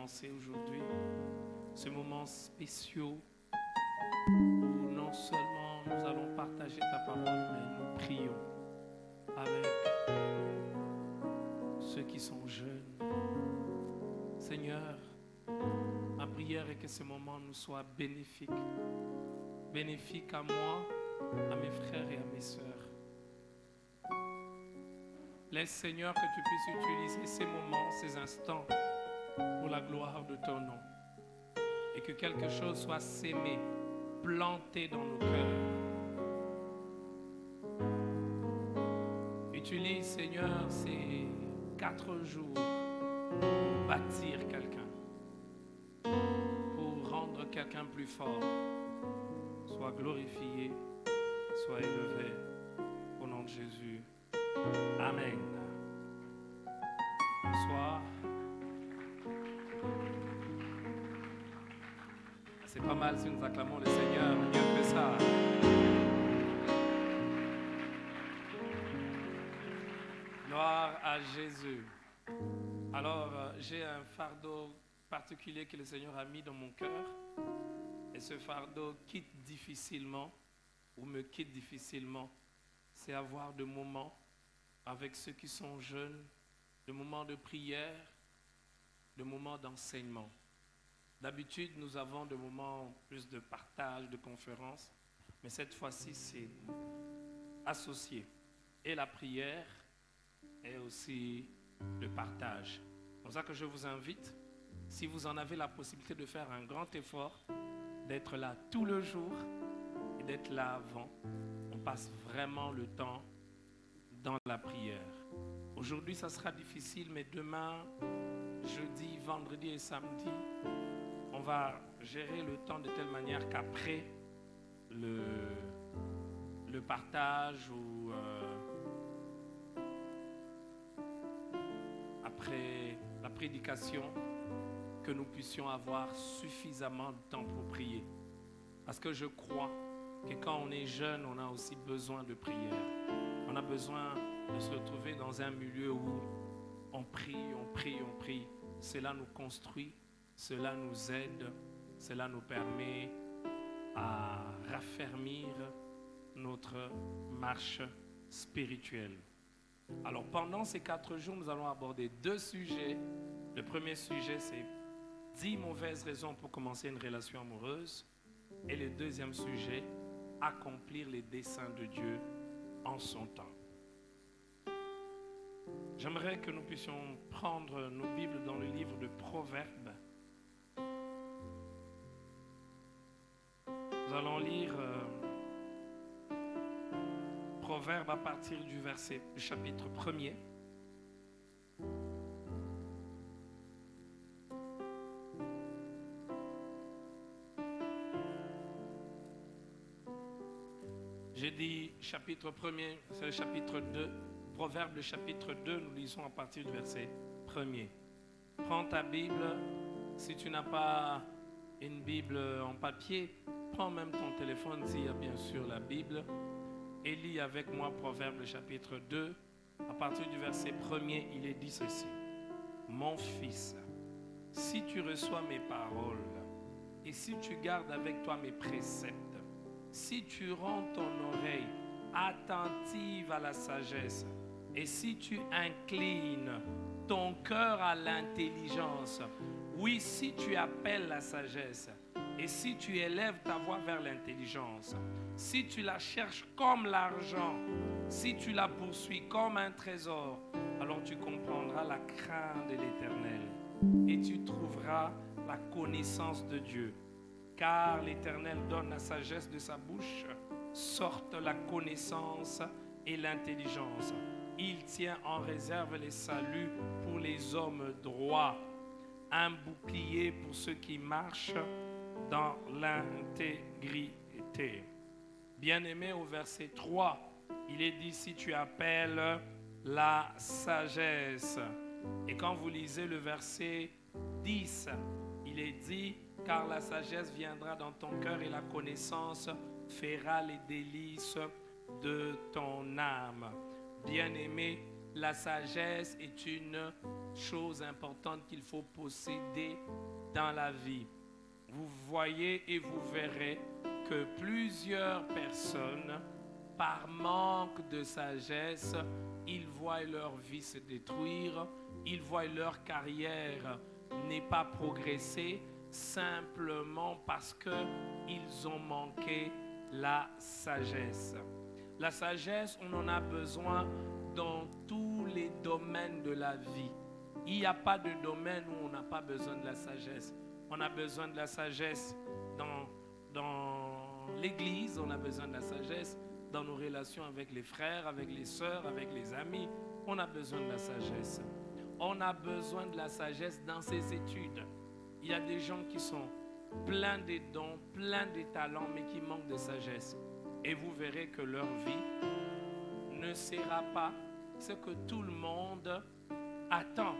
commencer aujourd'hui ce moment spécial où non seulement nous allons partager ta parole, mais nous prions avec ceux qui sont jeunes. Seigneur, ma prière est que ce moment nous soit bénéfique. Bénéfique à moi, à mes frères et à mes sœurs. Laisse, Seigneur, que tu puisses utiliser ces moments, ces instants pour la gloire de ton nom. Et que quelque chose soit sémé, planté dans nos cœurs. Utilise, Seigneur, ces 4 jours pour bâtir quelqu'un, pour rendre quelqu'un plus fort. Sois glorifié, sois élevé au nom de Jésus. Amen. Bonsoir. C'est pas mal si nous acclamons le Seigneur, mieux que ça. Gloire à Jésus. Alors, j'ai un fardeau particulier que le Seigneur a mis dans mon cœur. Et ce fardeau quitte difficilement, ou me quitte difficilement. C'est avoir de moments avec ceux qui sont jeunes, de moments de prière, de moments d'enseignement. D'habitude, nous avons des moments plus de partage, de conférence, mais cette fois-ci, c'est associé. Et la prière et aussi le partage. C'est pour ça que je vous invite, si vous en avez la possibilité de faire un grand effort, d'être là tout le jour et d'être là avant. On passe vraiment le temps dans la prière. Aujourd'hui, ça sera difficile, mais demain, jeudi, vendredi et samedi, on va gérer le temps de telle manière qu'après le partage ou après la prédication, que nous puissions avoir suffisamment de temps pour prier. Parce que je crois que quand on est jeune, on a aussi besoin de prière. On a besoin de se retrouver dans un milieu où on prie, on prie, on prie. Cela nous construit, cela nous aide, cela nous permet à raffermir notre marche spirituelle. Alors pendant ces 4 jours, nous allons aborder 2 sujets. Le premier sujet, c'est 10 mauvaises raisons pour commencer une relation amoureuse. Et le deuxième sujet, accomplir les desseins de Dieu en son temps. J'aimerais que nous puissions prendre nos Bibles dans le livre de Proverbes. Nous allons lire Proverbes à partir du chapitre 1er. J'ai dit chapitre 1er, c'est le chapitre 2. Proverbe, le chapitre 2, nous lisons à partir du verset 1er. Prends ta Bible. Si tu n'as pas une Bible en papier, prends même ton téléphone s'il y a bien sûr la Bible. Et lis avec moi Proverbe, le chapitre 2. À partir du verset 1er, il est dit ceci. Mon fils, si tu reçois mes paroles et si tu gardes avec toi mes préceptes, si tu rends ton oreille attentive à la sagesse et si tu inclines ton cœur à l'intelligence, oui, si tu appelles la sagesse et si tu élèves ta voix vers l'intelligence, si tu la cherches comme l'argent, si tu la poursuis comme un trésor, alors tu comprendras la crainte de l'Éternel et tu trouveras la connaissance de Dieu. Car l'Éternel donne la sagesse de sa bouche, sortent la connaissance et l'intelligence. Il tient en réserve les saluts pour les hommes droits, un bouclier pour ceux qui marchent dans l'intégrité. Bien-aimé, au verset 3, il est dit, si tu appelles la sagesse. Et quand vous lisez le verset 10, il est dit, car la sagesse viendra dans ton cœur et la connaissance fera les délices de ton âme. Bien-aimé, la sagesse est une choses importantes qu'il faut posséder dans la vie. Vous voyez et vous verrez que plusieurs personnes, par manque de sagesse, ils voient leur vie se détruire, ils voient leur carrière n'est pas progresser, simplement parce qu'ils ont manqué la sagesse. La sagesse, on en a besoin dans tous les domaines de la vie. Il n'y a pas de domaine où on n'a pas besoin de la sagesse. On a besoin de la sagesse dans l'église, on a besoin de la sagesse dans nos relations avec les frères, avec les sœurs, avec les amis. On a besoin de la sagesse. On a besoin de la sagesse dans ses études. Il y a des gens qui sont pleins de dons, pleins de talents, mais qui manquent de sagesse. Et vous verrez que leur vie ne sera pas ce que tout le monde attend.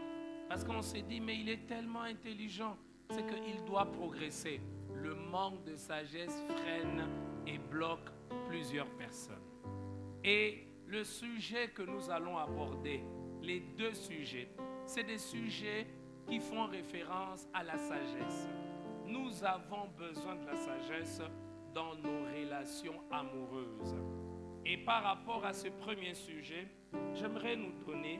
Parce qu'on s'est dit, mais il est tellement intelligent, c'est qu'il doit progresser. Le manque de sagesse freine et bloque plusieurs personnes. Et le sujet que nous allons aborder, les deux sujets, c'est des sujets qui font référence à la sagesse. Nous avons besoin de la sagesse dans nos relations amoureuses. Et par rapport à ce premier sujet, j'aimerais nous donner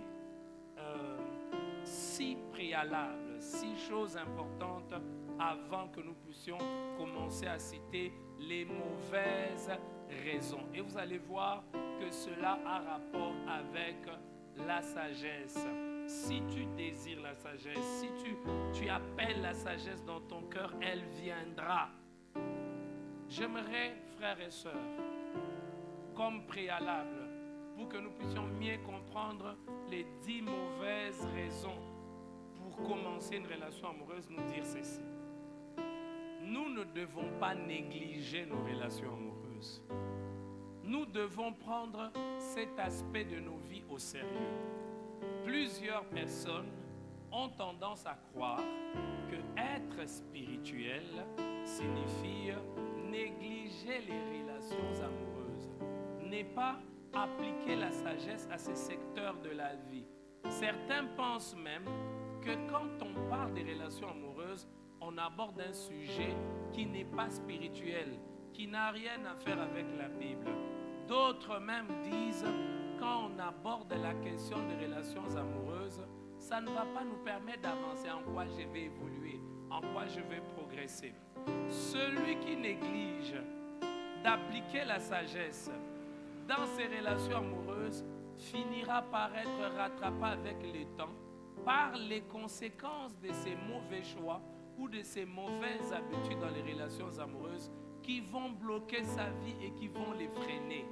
6 préalables, 6 choses importantes avant que nous puissions commencer à citer les mauvaises raisons. Et vous allez voir que cela a rapport avec la sagesse. Si tu désires la sagesse, si tu appelles la sagesse dans ton cœur, elle viendra. J'aimerais, frères et sœurs, comme préalable, pour que nous puissions mieux comprendre les 10 mauvaises raisons pour commencer une relation amoureuse, nous dire ceci. Nous ne devons pas négliger nos relations amoureuses. Nous devons prendre cet aspect de nos vies au sérieux. Plusieurs personnes ont tendance à croire que être spirituel signifie négliger les relations amoureuses, n'est pas appliquer la sagesse à ces secteurs de la vie. Certains pensent même que quand on parle des relations amoureuses, on aborde un sujet qui n'est pas spirituel, qui n'a rien à faire avec la Bible. D'autres même disent, quand on aborde la question des relations amoureuses, ça ne va pas nous permettre d'avancer. En quoi je vais évoluer, en quoi je vais progresser. Celui qui néglige d'appliquer la sagesse dans ses relations amoureuses finira par être rattrapé avec le temps par les conséquences de ses mauvais choix ou de ses mauvaises habitudes dans les relations amoureuses qui vont bloquer sa vie et qui vont les freiner.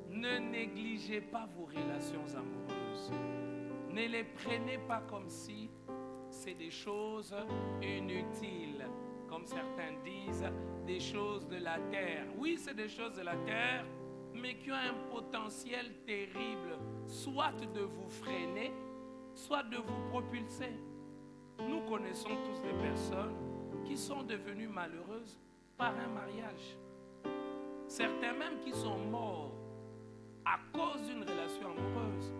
Ne négligez pas vos relations amoureuses. Ne les prenez pas comme si c'est des choses inutiles, comme certains disent, des choses de la terre. Oui, c'est des choses de la terre, mais qui ont un potentiel terrible, soit de vous freiner, soit de vous propulser. Nous connaissons tous des personnes qui sont devenues malheureuses par un mariage. Certains même qui sont morts à cause d'une relation amoureuse.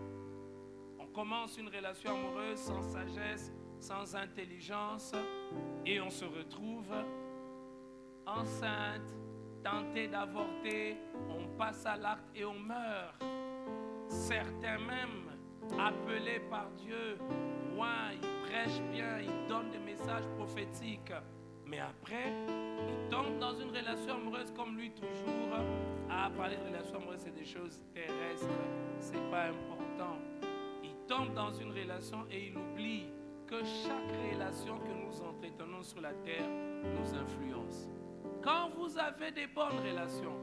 On commence une relation amoureuse sans sagesse, sans intelligence, et on se retrouve enceinte, tenté d'avorter, on passe à l'acte et on meurt. Certains même, appelés par Dieu, ouais, ils prêchent bien, ils donnent des messages prophétiques, mais après, ils tombent dans une relation amoureuse comme lui toujours. Ah, parler de relation amoureuse, c'est des choses terrestres, c'est pas important. Il tombe dans une relation et il oublie que chaque relation que nous entretenons sur la terre nous influence. Quand vous avez des bonnes relations,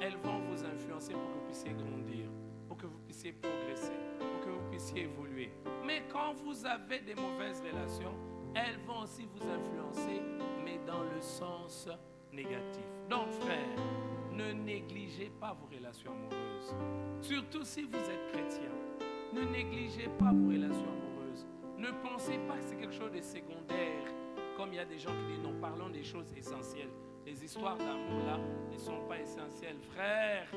elles vont vous influencer pour que vous puissiez grandir, pour que vous puissiez progresser, pour que vous puissiez évoluer. Mais quand vous avez des mauvaises relations, elles vont aussi vous influencer, mais dans le sens négatif. Donc, frère, ne négligez pas vos relations amoureuses. Surtout si vous êtes chrétien. Ne négligez pas vos relations amoureuses. Ne pensez pas que c'est quelque chose de secondaire. Comme il y a des gens qui disent, non, parlons des choses essentielles. Les histoires d'amour, là, ne sont pas essentielles. Frère,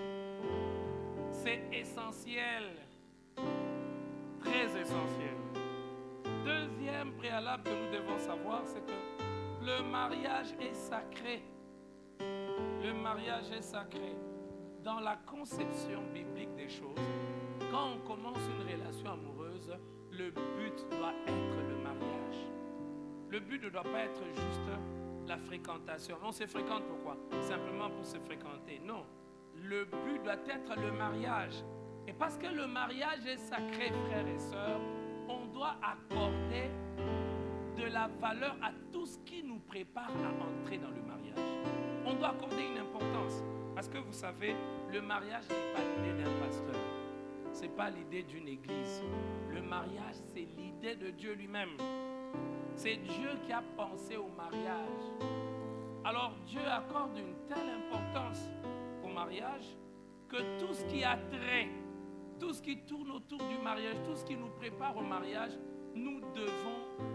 c'est essentiel. Très essentiel. quatrième préalable que nous devons savoir, c'est que le mariage est sacré. Le mariage est sacré. Dans la conception biblique des choses, quand on commence une relation amoureuse, le but doit être le mariage. Le but ne doit pas être juste la fréquentation. On se fréquente pourquoi? Simplement pour se fréquenter. Non. Le but doit être le mariage. Et parce que le mariage est sacré, frères et sœurs, on doit accorder de la valeur à tout ce qui nous prépare à entrer dans le mariage. On doit accorder une importance. Parce que vous savez, le mariage n'est pas l'idée d'un pasteur. Ce n'est pas l'idée d'une église. Le mariage, c'est l'idée de Dieu lui-même. C'est Dieu qui a pensé au mariage. Alors Dieu accorde une telle importance au mariage que tout ce qui a trait, tout ce qui tourne autour du mariage, tout ce qui nous prépare au mariage, nous devons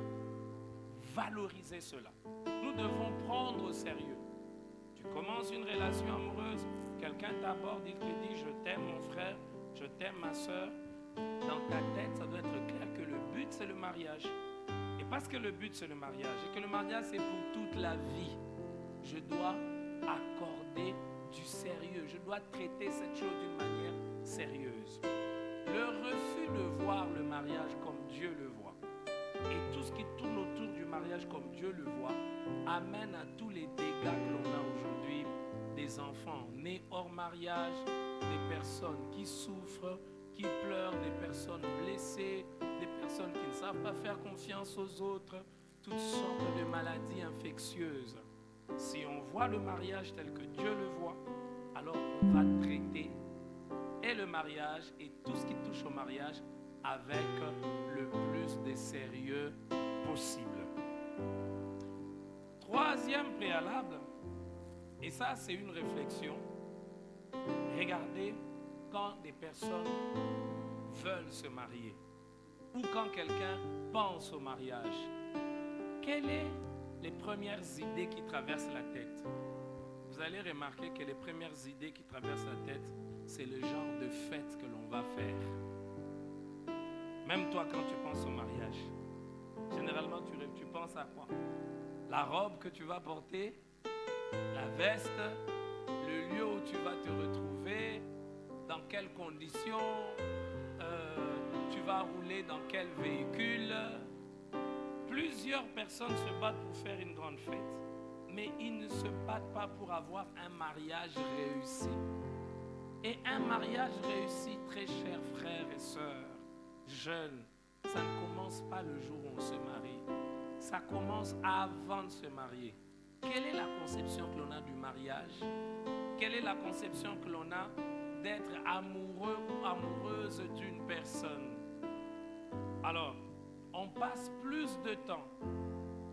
valoriser cela. Nous devons prendre au sérieux. Tu commences une relation amoureuse, quelqu'un t'aborde, il te dit « Je t'aime mon frère, je t'aime ma soeur ». Dans ta tête, ça doit être clair que le but, c'est le mariage. Et parce que le but, c'est le mariage, et que le mariage, c'est pour toute la vie, je dois accorder du sérieux. Je dois traiter cette chose d'une manière sérieuse. Le refus de voir le mariage comme Dieu le voit, et tout ce qui tourne autour du mariage comme Dieu le voit, amène à tous les dégâts que l'on a aujourd'hui, des enfants nés hors mariage, des personnes qui souffrent, qui pleurent, des personnes blessées, des personnes qui ne savent pas faire confiance aux autres, toutes sortes de maladies infectieuses. Si on voit le mariage tel que Dieu le voit, alors on va traiter et le mariage et tout ce qui touche au mariage avec le plus de sérieux possible. Troisième préalable, et ça c'est une réflexion, regardez quand des personnes veulent se marier ou quand quelqu'un pense au mariage, quelles sont les premières idées qui traversent la tête? Vous allez remarquer que les premières idées qui traversent la tête, c'est le genre de fête que l'on va faire. Même toi, quand tu penses au mariage, généralement tu penses à quoi? La robe que tu vas porter, la veste, le lieu où tu vas te retrouver, dans quelles conditions, tu vas rouler dans quel véhicule. Plusieurs personnes se battent pour faire une grande fête, mais ils ne se battent pas pour avoir un mariage réussi. Et un mariage réussi, très chers frères et sœurs, jeunes, ça ne commence pas le jour où on se marie. Ça commence avant de se marier. Quelle est la conception que l'on a du mariage? Quelle est la conception que l'on a d'être amoureux ou amoureuse d'une personne? Alors, on passe plus de temps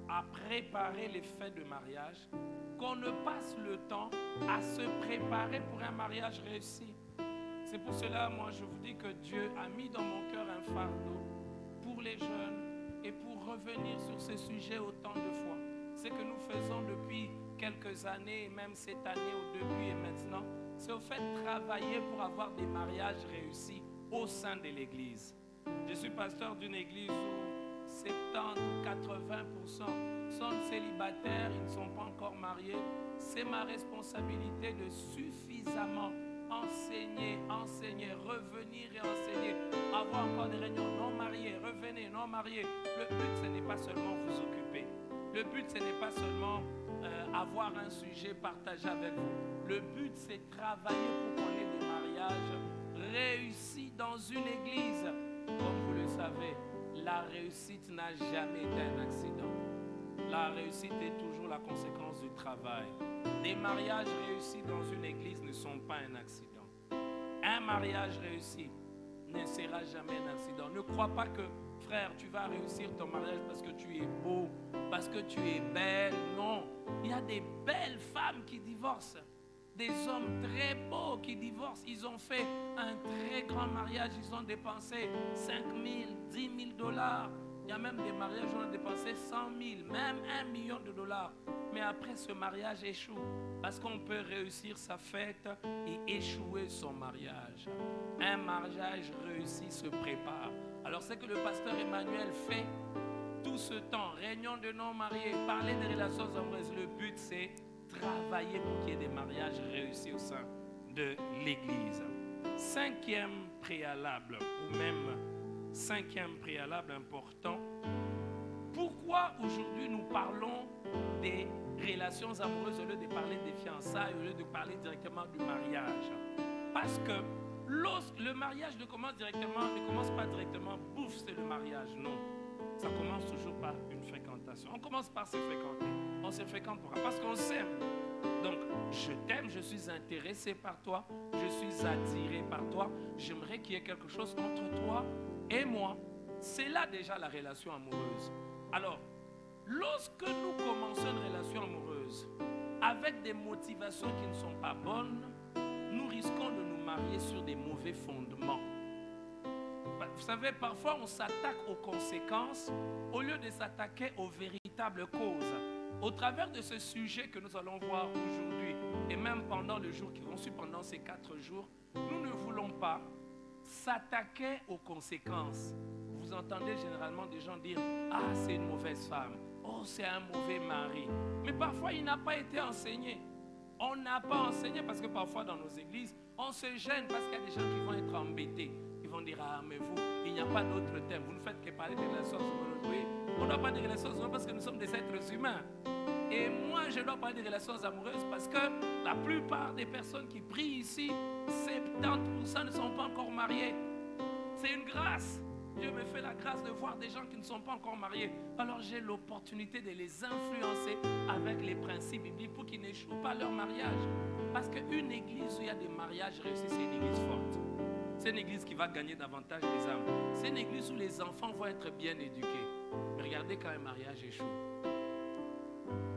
à préparer les fêtes de mariage qu'on ne passe le temps à se préparer pour un mariage réussi. C'est pour cela, moi, je vous dis que Dieu a mis dans mon cœur un fardeau pour les jeunes et pour revenir sur ce sujet autant de fois. Ce que nous faisons depuis quelques années, et même cette année au début et maintenant, c'est au fait de travailler pour avoir des mariages réussis au sein de l'Église. Je suis pasteur d'une église où 70 ou 80% sont célibataires, ils ne sont pas encore mariés. C'est ma responsabilité de suffisamment enseigner, revenir et enseigner, avoir encore des réunions non mariées, revenez, non mariés. Le but, ce n'est pas seulement vous occuper. Le but, ce n'est pas seulement avoir un sujet partagé avec vous. Le but, c'est travailler pour qu'on ait des mariages réussis dans une église. Comme vous le savez, la réussite n'a jamais été un accident. La réussite est toujours la conséquence du travail. Des mariages réussis dans une église ne sont pas un accident. Un mariage réussi ne sera jamais un accident. Ne crois pas que, frère, tu vas réussir ton mariage parce que tu es beau, parce que tu es belle. Non, il y a des belles femmes qui divorcent. Des hommes très beaux qui divorcent. Ils ont fait un très grand mariage. Ils ont dépensé 5 000, 10 000 dollars. Il y a même des mariages où on a dépensé 100 000, même 1 million de dollars. Mais après, ce mariage échoue. Parce qu'on peut réussir sa fête et échouer son mariage. Un mariage réussi se prépare. Alors, c'est que le pasteur Emmanuel fait tous tout ce temps, réunion de non-mariés, parler des relations amoureuses, le but c'est travailler pour qu'il y ait des mariages réussis au sein de l'Église. Cinquième préalable, ou même cinquième préalable important, pourquoi aujourd'hui nous parlons des relations amoureuses au lieu de parler des fiançailles, au lieu de parler directement du mariage? Parce que le mariage ne commence pas directement, bouffe, c'est le mariage, non. Ça commence toujours par une fréquentation. On commence par se fréquenter. On se fréquente parce qu'on s'aime. Donc, je t'aime, je suis intéressé par toi, je suis attiré par toi. J'aimerais qu'il y ait quelque chose entre toi et moi. C'est là déjà la relation amoureuse. Alors, lorsque nous commençons une relation amoureuse avec des motivations qui ne sont pas bonnes, nous risquons de nous marier sur des mauvais fondements. Vous savez, parfois on s'attaque aux conséquences au lieu de s'attaquer aux véritables causes. Au travers de ce sujet que nous allons voir aujourd'hui, et même pendant le jour qui vont suivre, pendant ces 4 jours, nous ne voulons pas s'attaquer aux conséquences. Vous entendez généralement des gens dire « Ah, c'est une mauvaise femme. Oh, c'est un mauvais mari. » Mais parfois, il n'a pas été enseigné. On n'a pas enseigné parce que parfois dans nos églises, on se gêne parce qu'il y a des gens qui vont être embêtés. Ils vont dire, ah mais vous, il n'y a pas d'autre thème. Vous ne faites que parler des relations amoureuses. Oui, on ne doit pas des relations amoureuses parce que nous sommes des êtres humains. Et moi, je dois parler des relations amoureuses parce que la plupart des personnes qui prient ici, 70% ne sont pas encore mariés. C'est une grâce. Dieu me fait la grâce de voir des gens qui ne sont pas encore mariés. Alors j'ai l'opportunité de les influencer avec les principes bibliques pour qu'ils n'échouent pas leur mariage. Parce qu'une église où il y a des mariages réussis, c'est une église forte. C'est une église qui va gagner davantage des âmes. C'est une église où les enfants vont être bien éduqués. Mais regardez quand un mariage échoue.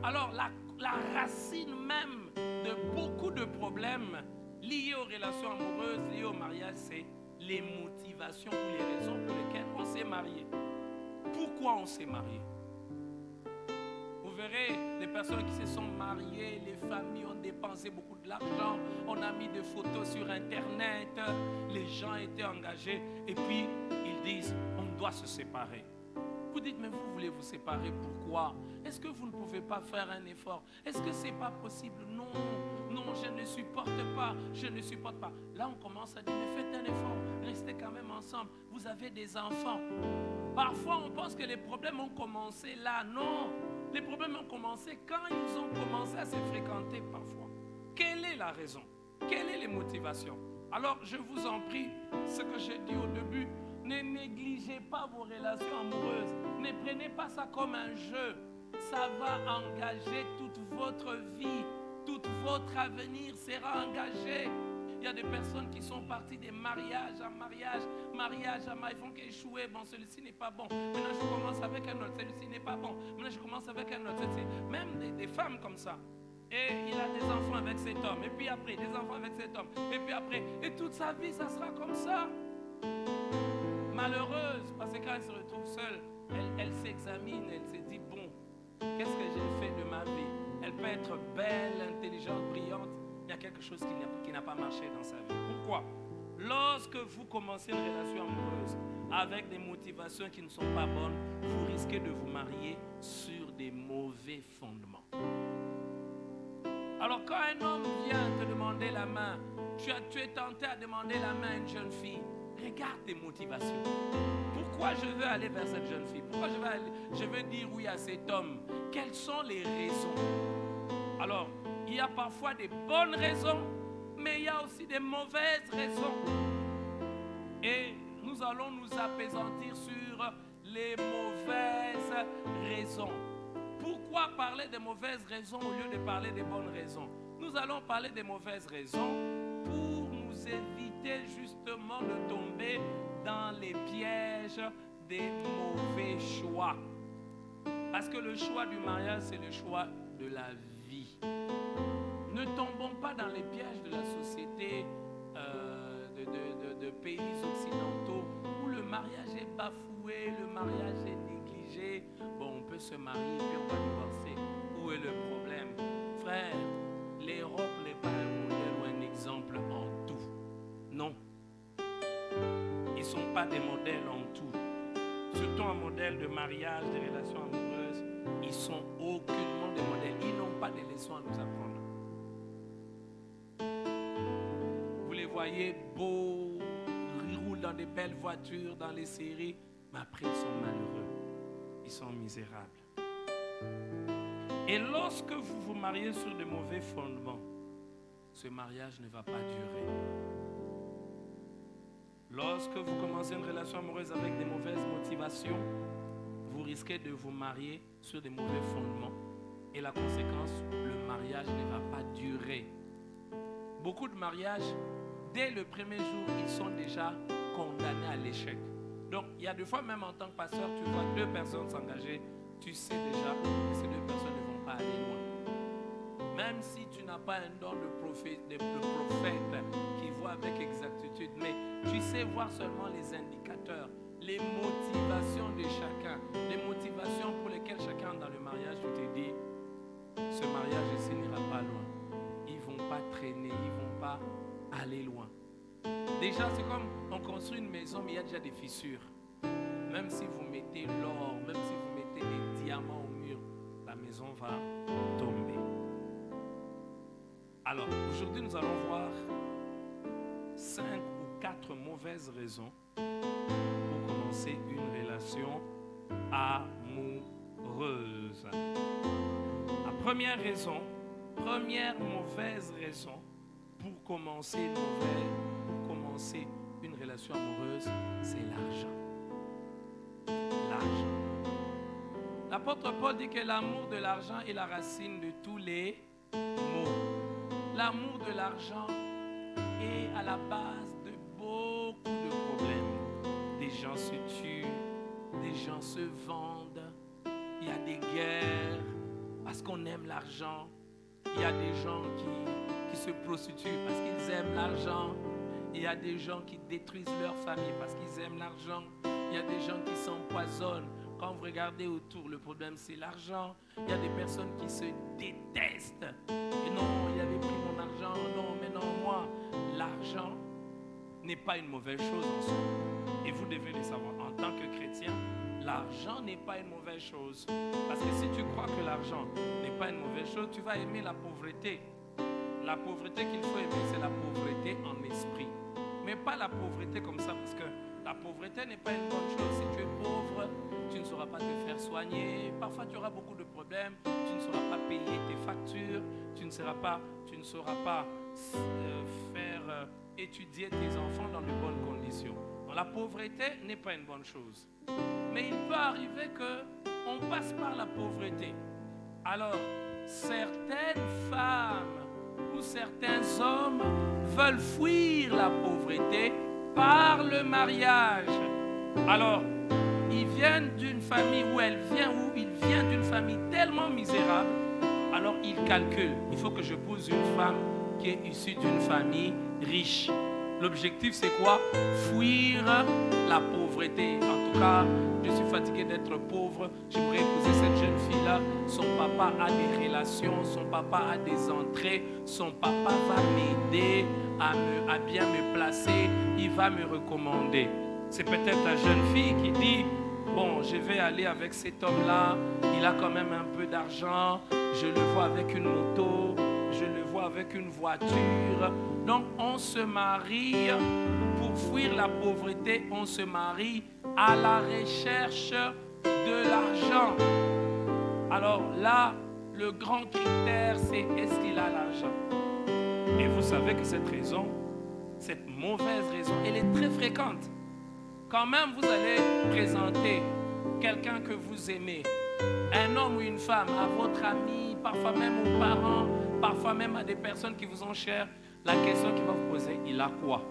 Alors la racine même de beaucoup de problèmes liés aux relations amoureuses, liés au mariage, c'est les motivations ou les raisons pour lesquelles on s'est marié. Pourquoi on s'est marié? Vous verrez les personnes qui se sont mariées, les familles ont dépensé beaucoup de l'argent, on a mis des photos sur internet, les gens étaient engagés et puis ils disent on doit se séparer. Vous dites mais vous voulez vous séparer, pourquoi? Est-ce que vous ne pouvez pas faire un effort? Est-ce que c'est pas possible? Non, non, je ne supporte pas, je ne supporte pas. Là on commence à dire mais faites un effort, restez quand même ensemble, vous avez des enfants. Parfois on pense que les problèmes ont commencé là, non. Les problèmes ont commencé quand ils ont commencé à se fréquenter parfois. Quelle est la raison? Quelles sont les motivations? Alors je vous en prie, ce que j'ai dit au début, ne négligez pas vos relations amoureuses. Ne prenez pas ça comme un jeu. Ça va engager toute votre vie. Tout votre avenir sera engagé. Il y a des personnes qui sont parties de mariage à mariage, ils font qu'échouer. Bon, celui-ci n'est pas bon. Maintenant, je commence avec un autre. Celui-ci n'est pas bon. Maintenant, je commence avec un autre. Même des femmes comme ça. Et il a des enfants avec cet homme. Et puis après, des enfants avec cet homme. Et puis après, et toute sa vie, ça sera comme ça. Malheureuse, parce que quand elle se retrouve seule, elle s'examine, elle se dit, bon, qu'est-ce que j'ai fait de ma vie? Elle peut être belle, intelligente, brillante, il y a quelque chose qui n'a pas marché dans sa vie. Pourquoi? Lorsque vous commencez une relation amoureuse avec des motivations qui ne sont pas bonnes, vous risquez de vous marier sur des mauvais fondements. Alors quand un homme vient te demander la main, tu es tenté à demander la main à une jeune fille, regarde tes motivations. Pourquoi je veux aller vers cette jeune fille? Pourquoi je veux dire oui à cet homme? Quelles sont les raisons? Alors, il y a parfois des bonnes raisons, mais il y a aussi des mauvaises raisons. Et nous allons nous appesantir sur les mauvaises raisons. Pourquoi parler des mauvaises raisons au lieu de parler des bonnes raisons? Nous allons parler des mauvaises raisons pour nous éviter justement de tomber dans les pièges des mauvais choix. Parce que le choix du mariage, c'est le choix de la vie. Ne tombons pas dans les pièges de la société de pays occidentaux où le mariage est bafoué, le mariage est négligé. Bon, on peut se marier puis on va divorcer. Où est le problème? Frère, l'Europe n'est pas un modèle ou un exemple en tout. Non. Ils ne sont pas des modèles en tout. surtout en modèle de mariage, de relations amoureuses, ils sont aucunement des modèles. Ils n'ont pas de leçons à nous apprendre. Vous les voyez beaux, ils roulent dans des belles voitures, dans les séries, mais après ils sont malheureux, ils sont misérables. Et lorsque vous vous mariez sur de mauvais fondements, ce mariage ne va pas durer. Lorsque vous commencez une relation amoureuse avec des mauvaises motivations, vous risquez de vous marier sur des mauvais fondements. Et la conséquence, le mariage ne va pas durer. Beaucoup de mariages, dès le premier jour, ils sont déjà condamnés à l'échec. Donc, il y a des fois, même en tant que pasteur, tu vois deux personnes s'engager, tu sais déjà que ces deux personnes ne vont pas aller loin. Même si tu n'as pas un don de prophète qui voit avec exactitude, mais tu sais voir seulement les indicateurs, les motivations de chacun, les motivations pour lesquelles chacun dans le mariage, tu te dis, ce mariage ici n'ira pas loin. Ils ne vont pas traîner, ils ne vont pas aller loin. Déjà, c'est comme on construit une maison, mais il y a déjà des fissures. Même si vous mettez l'or, même si vous mettez des diamants au mur, la maison va tomber. Alors, aujourd'hui, nous allons voir 5 ou 4 mauvaises raisons pour commencer une relation amoureuse. La première raison, première mauvaise raison pour commencer une relation amoureuse, c'est l'argent. L'argent. L'apôtre Paul dit que l'amour de l'argent est la racine de tous les maux. L'amour de l'argent est à la base de beaucoup de problèmes. Des gens se tuent, des gens se vendent, il y a des guerres parce qu'on aime l'argent. Il y a des gens qui se prostituent parce qu'ils aiment l'argent. Il y a des gens qui détruisent leur famille parce qu'ils aiment l'argent. Il y a des gens qui s'empoisonnent. Quand vous regardez autour, le problème c'est l'argent. Il y a des personnes qui se détestent. Et non, il avait pris mon argent. Non, mais non, moi. L'argent n'est pas une mauvaise chose en soi. Et vous devez le savoir. En tant que chrétien, l'argent n'est pas une mauvaise chose. Parce que si tu crois que l'argent n'est pas une mauvaise chose, tu vas aimer la pauvreté. La pauvreté qu'il faut aimer, c'est la pauvreté en esprit. Mais pas la pauvreté comme ça, parce que la pauvreté n'est pas une bonne chose. Si tu es pauvre, tu ne sauras pas te faire soigner. Parfois, tu auras beaucoup de problèmes. Tu ne sauras pas payer tes factures. Tu ne sauras pas faire étudier tes enfants dans de bonnes conditions. Donc, la pauvreté n'est pas une bonne chose. Mais il peut arriver qu'on passe par la pauvreté. Alors, certaines femmes ou certains hommes veulent fuir la pauvreté par le mariage. Alors, ils viennent d'une famille où il vient d'une famille tellement misérable, alors ils calculent. Il faut que je pose une femme qui est issue d'une famille riche. L'objectif, c'est quoi? Fuir la pauvreté. En tout cas, je suis fatigué d'être pauvre. J'aimerais épouser cette jeune fille-là. Son papa a des relations, son papa a des entrées. Son papa va m'aider à bien me placer. Il va me recommander. C'est peut-être la jeune fille qui dit, bon, je vais aller avec cet homme-là. Il a quand même un peu d'argent. Je le vois avec une moto. Je le vois avec une voiture. Donc, on se marie pour fuir la pauvreté. On se marie à la recherche de l'argent. Alors là, le grand critère, c'est est-ce qu'il a l'argent? Et vous savez que cette raison, cette mauvaise raison, elle est très fréquente. Quand même, vous allez présenter quelqu'un que vous aimez, un homme ou une femme, à votre ami, parfois même aux parents, parfois même à des personnes qui vous ont chères, la question qu'il va vous poser, il a quoi?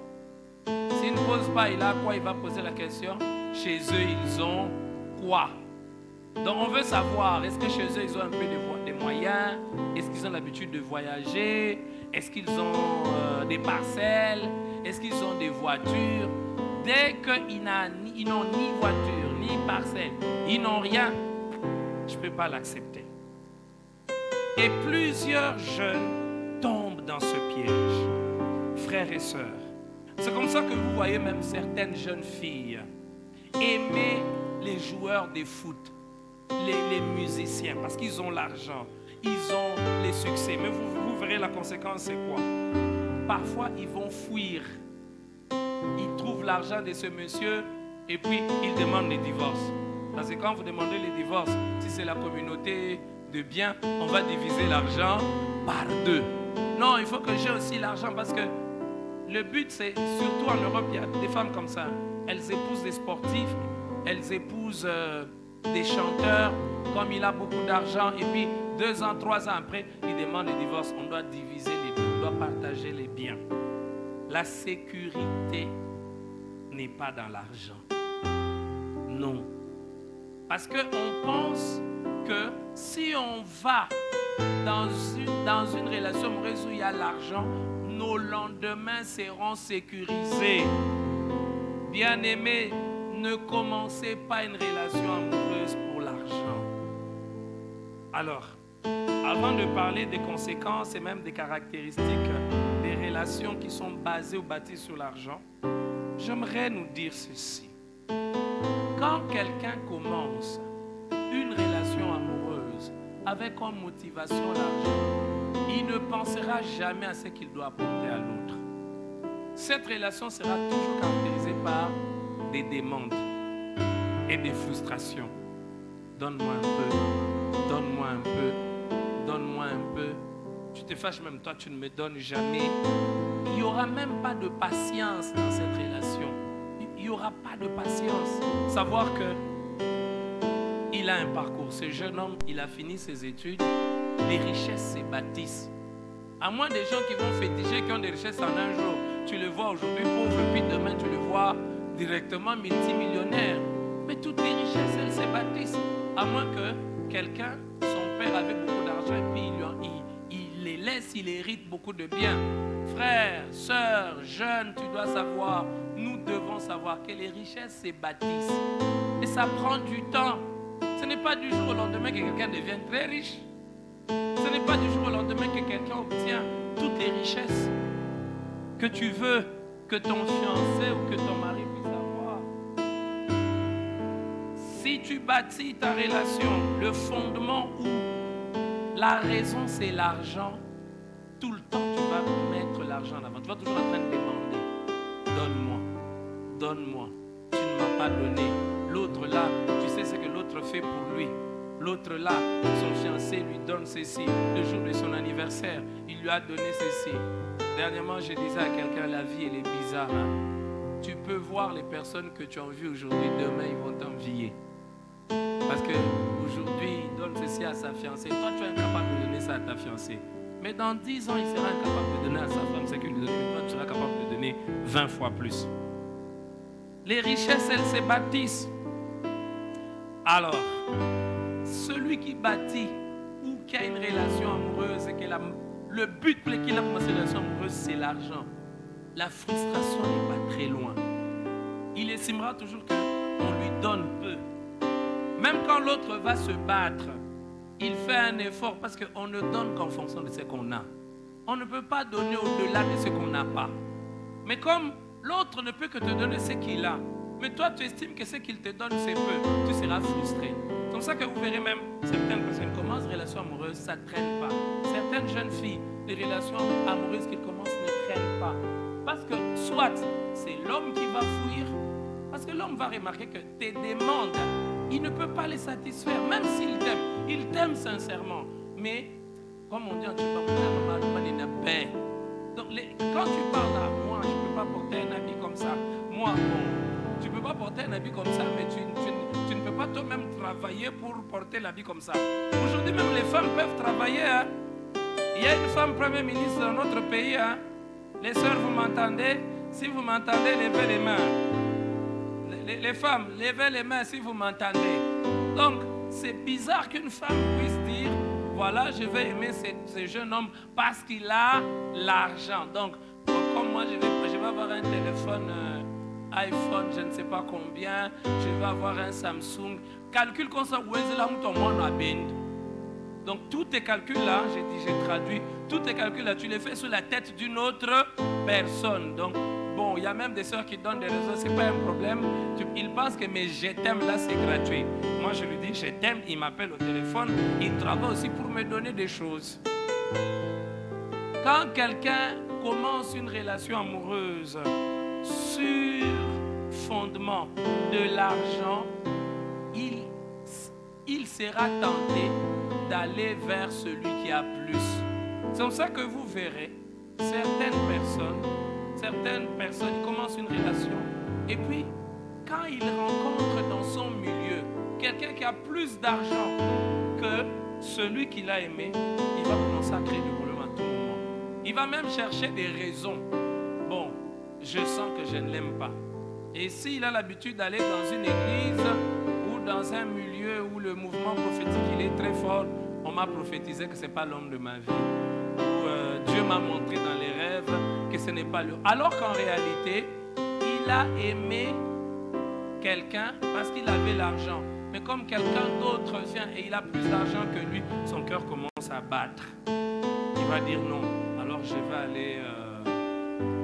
S'il ne pose pas, il a quoi? Il va poser la question, chez eux, ils ont quoi? Donc on veut savoir, est-ce que chez eux, ils ont un peu des moyens? Est-ce qu'ils ont l'habitude de voyager? Est-ce qu'ils ont des parcelles? Est-ce qu'ils ont des voitures? Dès qu'ils n'ont ni voiture, ni parcelle, ils n'ont rien, je ne peux pas l'accepter. Et plusieurs jeunes tombent dans ce piège, frères et sœurs. C'est comme ça que vous voyez même certaines jeunes filles aimer les joueurs de foot, les musiciens, parce qu'ils ont l'argent, ils ont les succès. Mais vous verrez la conséquence, c'est quoi? Parfois, ils vont fuir. Ils trouvent l'argent de ce monsieur et puis ils demandent les divorces. Parce que quand vous demandez les divorces, si c'est la communauté de biens, on va diviser l'argent par 2. Non, il faut que j'ai aussi l'argent parce que le but, c'est, surtout en Europe, il y a des femmes comme ça. Elles épousent des sportifs, elles épousent des chanteurs, comme il a beaucoup d'argent, et puis 2 ans, 3 ans après, il demande le divorce. On doit diviser les biens, on doit partager les biens. La sécurité n'est pas dans l'argent. Non. Parce qu'on pense que si on va dans une relation amoureuse où il y a l'argent, nos lendemains seront sécurisés. Bien-aimés, ne commencez pas une relation amoureuse pour l'argent. Alors, avant de parler des conséquences et même des caractéristiques des relations qui sont basées ou bâties sur l'argent, j'aimerais nous dire ceci. Quand quelqu'un commence une relation amoureuse avec comme motivation l'argent, il ne pensera jamais à ce qu'il doit apporter à l'autre. Cette relation sera toujours caractérisée par des demandes et des frustrations. Donne-moi un peu, donne-moi un peu, donne-moi un peu. Tu te fâches même toi, tu ne me donnes jamais. Il n'y aura même pas de patience dans cette relation. Il n'y aura pas de patience. Savoir que il a un parcours. Ce jeune homme, il a fini ses études. Les richesses se bâtissent. À moins des gens qui vont féticher, qui ont des richesses en un jour. Tu le vois aujourd'hui pauvre, puis demain tu le vois directement multimillionnaire. Mais toutes les richesses, elles se bâtissent. À moins que quelqu'un, son père avait beaucoup d'argent et puis il les laisse, il hérite beaucoup de biens. Frères, sœurs, jeunes, tu dois savoir, nous devons savoir que les richesses se bâtissent. Et ça prend du temps. Ce n'est pas du jour au lendemain que quelqu'un devient très riche. Ce n'est pas du jour au lendemain que quelqu'un obtient toutes les richesses que tu veux que ton fiancé ou que ton mari puisse avoir. Si tu bâtis ta relation, le fondement où la raison c'est l'argent, tout le temps tu vas mettre l'argent en avant. Tu vas toujours en train de demander, donne-moi, donne-moi, tu ne m'as pas donné. L'autre là, tu sais ce que l'autre fait pour lui. L'autre là, son fiancé lui donne ceci. Le jour de son anniversaire, il lui a donné ceci. Dernièrement, je disais à quelqu'un, la vie elle est bizarre. Hein? Tu peux voir les personnes que tu as vues aujourd'hui, demain ils vont t'envier. Parce qu'aujourd'hui, il donne ceci à sa fiancée. Toi, tu es incapable de donner ça à ta fiancée. Mais dans 10 ans, il sera incapable de donner à sa femme ce qu'il lui donne. Toi, tu seras capable de donner 20 fois plus. Les richesses, elles se bâtissent. Alors, celui qui bâtit ou qui a une relation amoureuse et que le but pour lequel il a commencé une relation amoureuse, c'est l'argent. La frustration n'est pas très loin. Il estimera toujours qu'on lui donne peu. Même quand l'autre va se battre, il fait un effort parce qu'on ne donne qu'en fonction de ce qu'on a. On ne peut pas donner au-delà de ce qu'on n'a pas. Mais comme l'autre ne peut que te donner ce qu'il a, mais toi tu estimes que ce qu'il te donne c'est peu, tu seras frustré. C'est comme ça que vous verrez même certaines personnes commencent une relation amoureuse, ça ne traîne pas. Certaines jeunes filles, les relations amoureuses qu'ils commencent ne traînent pas. Parce que soit c'est l'homme qui va fuir, parce que l'homme va remarquer que tes demandes, il ne peut pas les satisfaire, même s'il t'aime. Il t'aime sincèrement. Mais, comme on dit en Tchouba, donc quand tu parles à moi, je ne peux pas porter un habit comme ça. Moi, bon, tu ne peux pas porter un habit comme ça, mais tu ne peux pas toi-même travailler pour porter l'habit comme ça. Aujourd'hui, même les femmes peuvent travailler. Hein. Il y a une femme Premier ministre dans notre pays. Hein. Les sœurs, vous m'entendez? Si vous m'entendez, levez les mains. Les femmes, levez les mains si vous m'entendez. Donc, c'est bizarre qu'une femme puisse dire, voilà, je vais aimer ce jeune homme parce qu'il a l'argent. Donc, comme moi, je vais avoir un téléphone iPhone, je ne sais pas combien, je vais avoir un Samsung. Calcul comme ça, donc, tous tes calculs-là, j'ai traduit, tous tes calculs-là, tu les fais sur la tête d'une autre personne. Donc, bon, Bon, il y a même des sœurs qui donnent des raisons, c'est pas un problème. Ils pensent que mais je t'aime là, c'est gratuit. Moi, je lui dis je t'aime, il m'appelle au téléphone, il travaille aussi pour me donner des choses. Quand quelqu'un commence une relation amoureuse sur fondement de l'argent, il sera tenté d'aller vers celui qui a plus. C'est comme ça que vous verrez certaines personnes, ils commencent une relation et puis quand ils rencontrent dans son milieu quelqu'un qui a plus d'argent que celui qu'il a aimé, il va commencer à créer des problèmes à tout moment. Il va même chercher des raisons. Bon, je sens que je ne l'aime pas. Et s'il a l'habitude d'aller dans une église ou dans un milieu où le mouvement prophétique il est très fort, on m'a prophétisé que ce n'est pas l'homme de ma vie. Ou Dieu m'a montré dans les rêves que ce n'est pas lui. Alors qu'en réalité, il a aimé quelqu'un parce qu'il avait l'argent. Mais comme quelqu'un d'autre vient et il a plus d'argent que lui, son cœur commence à battre. Il va dire non, alors je vais aller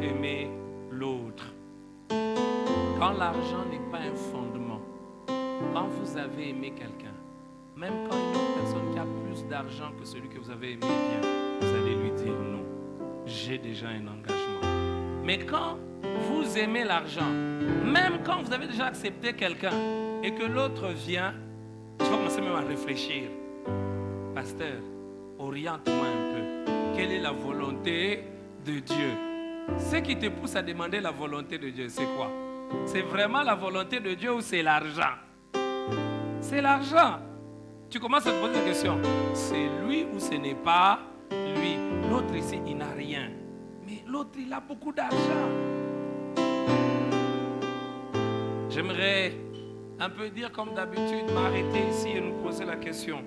aimer l'autre. Quand l'argent n'est pas un fondement, quand vous avez aimé quelqu'un, même quand une autre personne qui a plus d'argent que celui que vous avez aimé vient, vous allez lui dire non, j'ai déjà un engagement. Mais quand vous aimez l'argent, même quand vous avez déjà accepté quelqu'un et que l'autre vient, tu vas commencer même à réfléchir. Pasteur, oriente-moi un peu. Quelle est la volonté de Dieu? Ce qui te pousse à demander la volonté de Dieu, c'est quoi? C'est vraiment la volonté de Dieu ou c'est l'argent? C'est l'argent. Tu commences à te poser la question. C'est lui ou ce n'est pas lui? L'autre ici, il n'a rien. Mais l'autre, il a beaucoup d'argent. J'aimerais un peu dire comme d'habitude, m'arrêter ici et nous poser la question.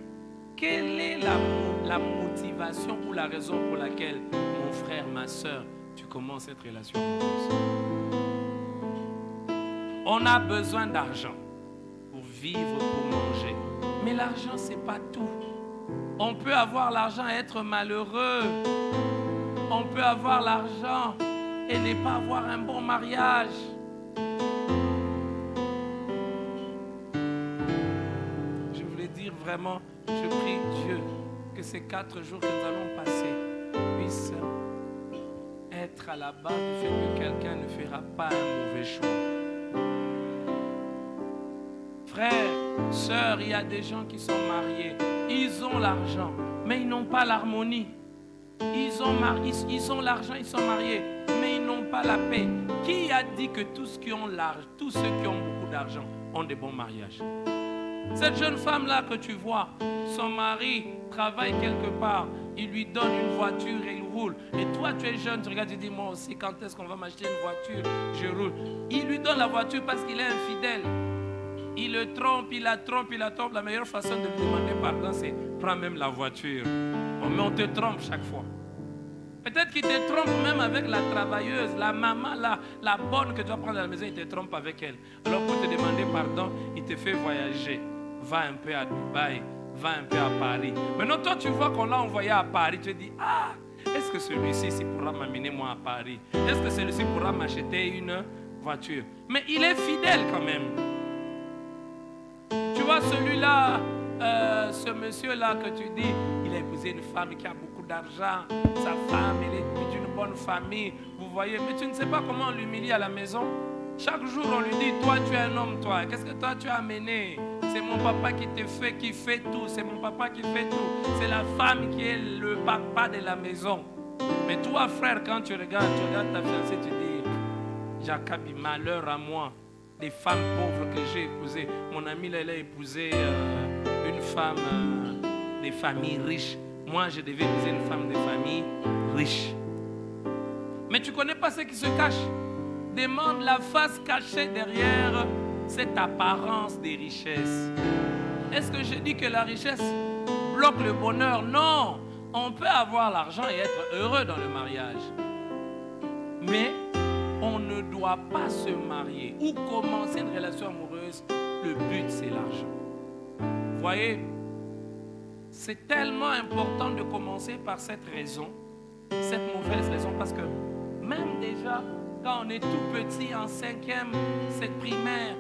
Quelle est la motivation ou la raison pour laquelle, mon frère, ma soeur, tu commences cette relation amoureuse? On a besoin d'argent pour vivre, pour manger. Mais l'argent, ce n'est pas tout. On peut avoir l'argent et être malheureux. On peut avoir l'argent et ne pas avoir un bon mariage. Je voulais dire vraiment, je prie Dieu que ces 4 jours que nous allons passer puissent être à la base du fait que quelqu'un ne fera pas un mauvais choix. Frères, sœurs, il y a des gens qui sont mariés. Ils ont l'argent, mais ils n'ont pas l'harmonie. Ils ont l'argent, ils sont mariés, mais ils n'ont pas la paix. Qui a dit que tous ceux qui ont beaucoup d'argent ont des bons mariages? Cette jeune femme-là que tu vois, son mari travaille quelque part, il lui donne une voiture et il roule. Et toi, tu es jeune, tu regardes, tu dis, moi aussi, quand est-ce qu'on va m'acheter une voiture? Je roule. Il lui donne la voiture parce qu'il est infidèle. Il le trompe, il la trompe. La meilleure façon de lui demander pardon, c'est prends même la voiture. Bon, mais on te trompe chaque fois. Peut-être qu'il te trompe même avec la travailleuse, la maman, la bonne que tu vas prendre à la maison, il te trompe avec elle. Alors pour te demander pardon, il te fait voyager. Va un peu à Dubaï, va un peu à Paris. Maintenant, toi, tu vois qu'on l'a envoyé à Paris. Tu te dis, ah, est-ce que celui-ci pourra m'amener moi à Paris? Est-ce que celui-ci pourra m'acheter une voiture? Mais il est fidèle quand même. Tu vois, celui-là, ce monsieur-là que tu dis, il a épousé une femme qui a beaucoup d'argent. Sa femme, elle est d'une bonne famille. Vous voyez, mais tu ne sais pas comment on l'humilie à la maison. Chaque jour, on lui dit, toi, tu es un homme, toi. Qu'est-ce que toi, tu as amené? C'est mon papa qui fait tout. C'est mon papa qui fait tout. C'est la femme qui est le papa de la maison. Mais toi, frère, quand tu regardes ta fiancée, tu dis, Jacobi, malheur à moi. Des femmes pauvres que j'ai épousées. Mon ami, elle a épousé une femme des familles riches. Moi, je devais épouser une femme des familles riches. Mais tu ne connais pas ce qui se cache. Demande la face cachée derrière cette apparence des richesses. Est-ce que je dis que la richesse bloque le bonheur? Non. On peut avoir l'argent et être heureux dans le mariage. Mais on ne doit pas se marier ou commencer une relation amoureuse. Le but, c'est l'argent. Vous voyez, c'est tellement important de commencer par cette raison, cette mauvaise raison, parce que même déjà, quand on est tout petit, en 5e, cette primaire,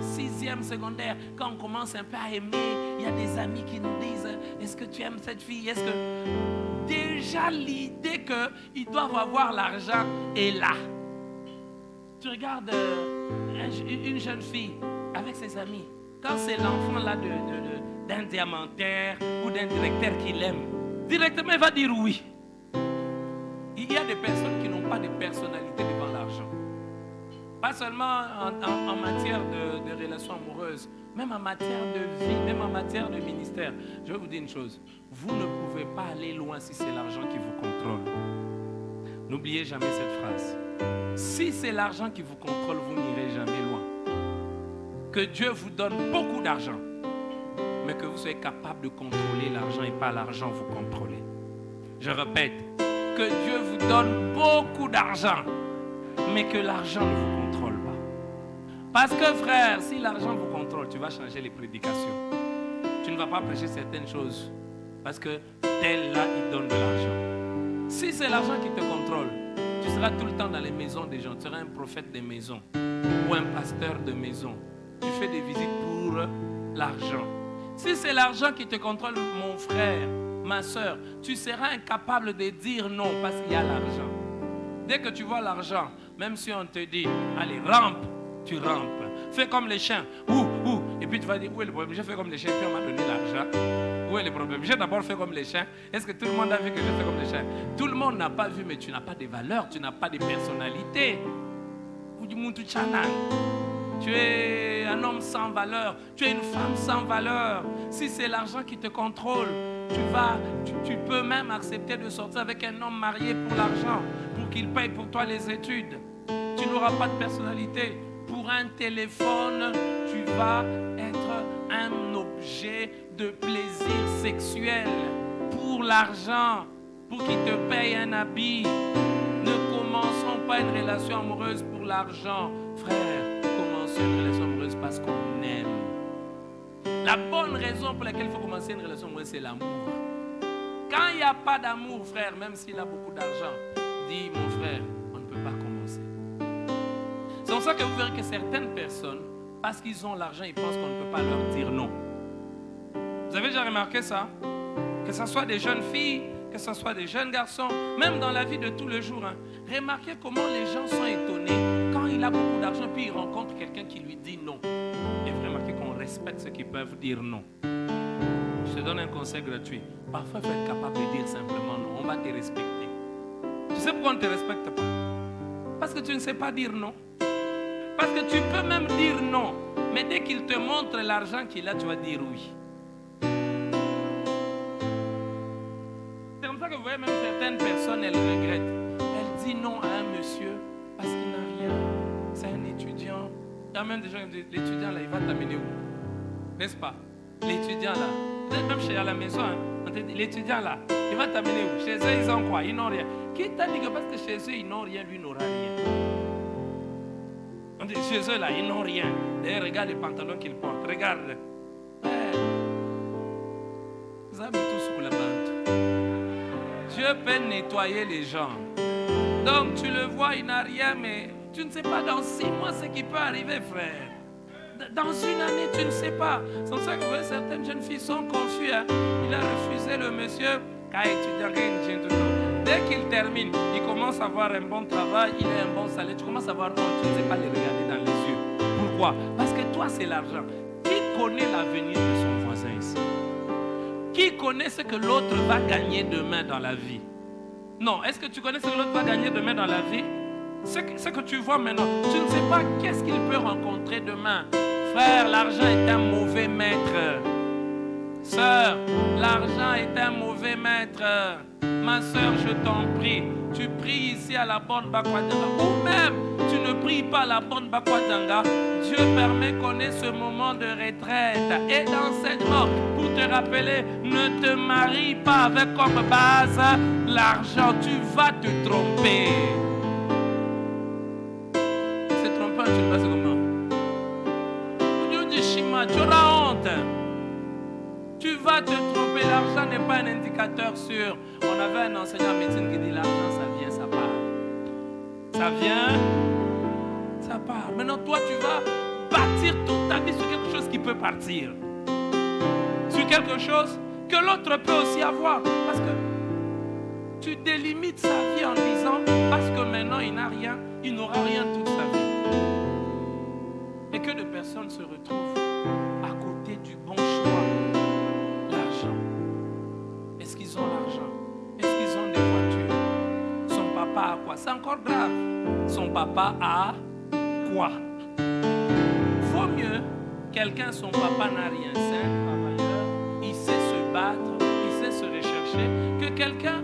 6e secondaire, quand on commence un peu à aimer, il y a des amis qui nous disent, est-ce que tu aimes cette fille? Est-ce que... Déjà l'idée qu'ils doivent avoir l'argent est là. Tu regardes une jeune fille avec ses amis, quand c'est l'enfant là d'un diamantaire ou d'un directeur qui l'aime, directement il va dire oui. Il y a des personnes qui n'ont pas de personnalité devant l'argent. Pas seulement en matière de relations amoureuses, même en matière de vie, même en matière de ministère. Je vais vous dire une chose, vous ne pouvez pas aller loin si c'est l'argent qui vous contrôle. N'oubliez jamais cette phrase. Si c'est l'argent qui vous contrôle, vous n'irez jamais loin. Que Dieu vous donne beaucoup d'argent, mais que vous soyez capable de contrôler l'argent et pas l'argent vous contrôler. Je répète, que Dieu vous donne beaucoup d'argent, mais que l'argent ne vous contrôle pas. Parce que frère, si l'argent vous contrôle, tu vas changer les prédications. Tu ne vas pas prêcher certaines choses, parce que tel là, il donne de l'argent. Si c'est l'argent qui te contrôle, tu seras tout le temps dans les maisons des gens. Tu seras un prophète des maisons ou un pasteur de maison. Tu fais des visites pour l'argent. Si c'est l'argent qui te contrôle, mon frère, ma soeur, tu seras incapable de dire non parce qu'il y a l'argent. Dès que tu vois l'argent, même si on te dit, allez, rampe, tu rampes. Fais comme les chiens. Et puis tu vas dire, où est le problème? J'ai fait comme les chiens, puis on m'a donné l'argent. Où est le problème? J'ai d'abord fait comme les chiens. Est-ce que tout le monde a vu que j'ai fait comme les chiens? Tout le monde n'a pas vu, mais tu n'as pas de valeur, tu n'as pas de personnalité. Tu es un homme sans valeur, tu es une femme sans valeur. Si c'est l'argent qui te contrôle, tu peux même accepter de sortir avec un homme marié pour l'argent, pour qu'il paye pour toi les études. Tu n'auras pas de personnalité. Pour un téléphone, tu vas être un objet de plaisir sexuel. Pour l'argent, pour qu'il te paye un habit. Ne commençons pas une relation amoureuse pour l'argent. Frère, commençons une relation amoureuse parce qu'on aime. La bonne raison pour laquelle il faut commencer une relation amoureuse, c'est l'amour. Quand il n'y a pas d'amour, frère, même s'il a beaucoup d'argent, dis, mon frère, on ne peut pas commencer. C'est pour ça que vous verrez que certaines personnes, parce qu'ils ont l'argent, ils pensent qu'on ne peut pas leur dire non. Vous avez déjà remarqué ça? Que ce soit des jeunes filles, que ce soit des jeunes garçons, même dans la vie de tous les jours. Hein. Remarquez comment les gens sont étonnés quand il a beaucoup d'argent, puis il rencontre quelqu'un qui lui dit non. Et vous remarquez qu'on respecte ceux qui peuvent dire non. Je te donne un conseil gratuit. Parfois, il faut être capable de dire simplement non. On va te respecter. Tu sais pourquoi on ne te respecte pas? Parce que tu ne sais pas dire non. Parce que tu peux même dire non. Mais dès qu'il te montre l'argent qu'il a, tu vas dire oui. C'est comme ça que vous voyez même certaines personnes, elles regrettent. Elles disent non à un monsieur parce qu'il n'a rien. C'est un étudiant. Il y a même des gens qui disent, l'étudiant là, il va t'amener où? N'est-ce pas? L'étudiant là. Vous êtes même chez à la maison, hein? On te dit, l'étudiant là, il va t'amener où? Chez eux, ils ont quoi? Ils n'ont rien. Qui t'a dit que parce que chez eux, ils n'ont rien, lui n'aura rien? On dit, chez eux là, ils n'ont rien. D'ailleurs, regarde les pantalons qu'ils portent. Regarde. Ouais. Vous avez tout sous la bande. Dieu peut nettoyer les gens. Donc tu le vois, il n'a rien, mais tu ne sais pas dans 6 mois ce qui peut arriver, frère. Dans une année, tu ne sais pas. C'est pour ça que vous voyez, certaines jeunes filles sont confuses. Hein. Il a refusé le monsieur. Dès qu'il termine, il commence à avoir un bon travail, il a un bon salaire. Tu commences à avoir honte, tu ne sais pas les regarder dans les yeux. Pourquoi? Parce que toi, c'est l'argent. Qui connaît l'avenir de son voisin ici? Qui connaît ce que l'autre va gagner demain dans la vie? Non, est-ce que tu connais ce que l'autre va gagner demain dans la vie? Ce que tu vois maintenant, tu ne sais pas qu'est-ce qu'il peut rencontrer demain. Frère, l'argent est un mauvais maître. Sœur, l'argent est un mauvais maître. Ma sœur, je t'en prie, tu pries ici à la bonne Bakwadanga. Ou même, tu ne pries pas à la bonne Bakwadanga. Dieu permet qu'on ait ce moment de retraite et d'enseignement pour te rappeler, ne te marie pas avec comme base l'argent. Tu vas te tromper. C'est trompant, tu le passes comment? Tu auras honte. Tu vas te tromper. L'argent n'est pas un indicateur sûr. On avait un enseignant en médecine qui dit l'argent, ça vient, ça part. Ça vient, ça part. Maintenant, toi, tu vas bâtir toute ta vie sur quelque chose qui peut partir. Sur quelque chose que l'autre peut aussi avoir. Parce que tu délimites sa vie en disant, parce que maintenant, il n'a rien, il n'aura rien toute sa vie. Et que de personnes se retrouvent à côté du bon choix. L'argent. Est-ce qu'ils ont l'argent? Est-ce qu'ils ont des voitures? Son papa a quoi? C'est encore grave. Son papa a quoi? Vaut mieux quelqu'un, son papa n'a rien, c'est un travailleur, il sait se battre, il sait se rechercher, que quelqu'un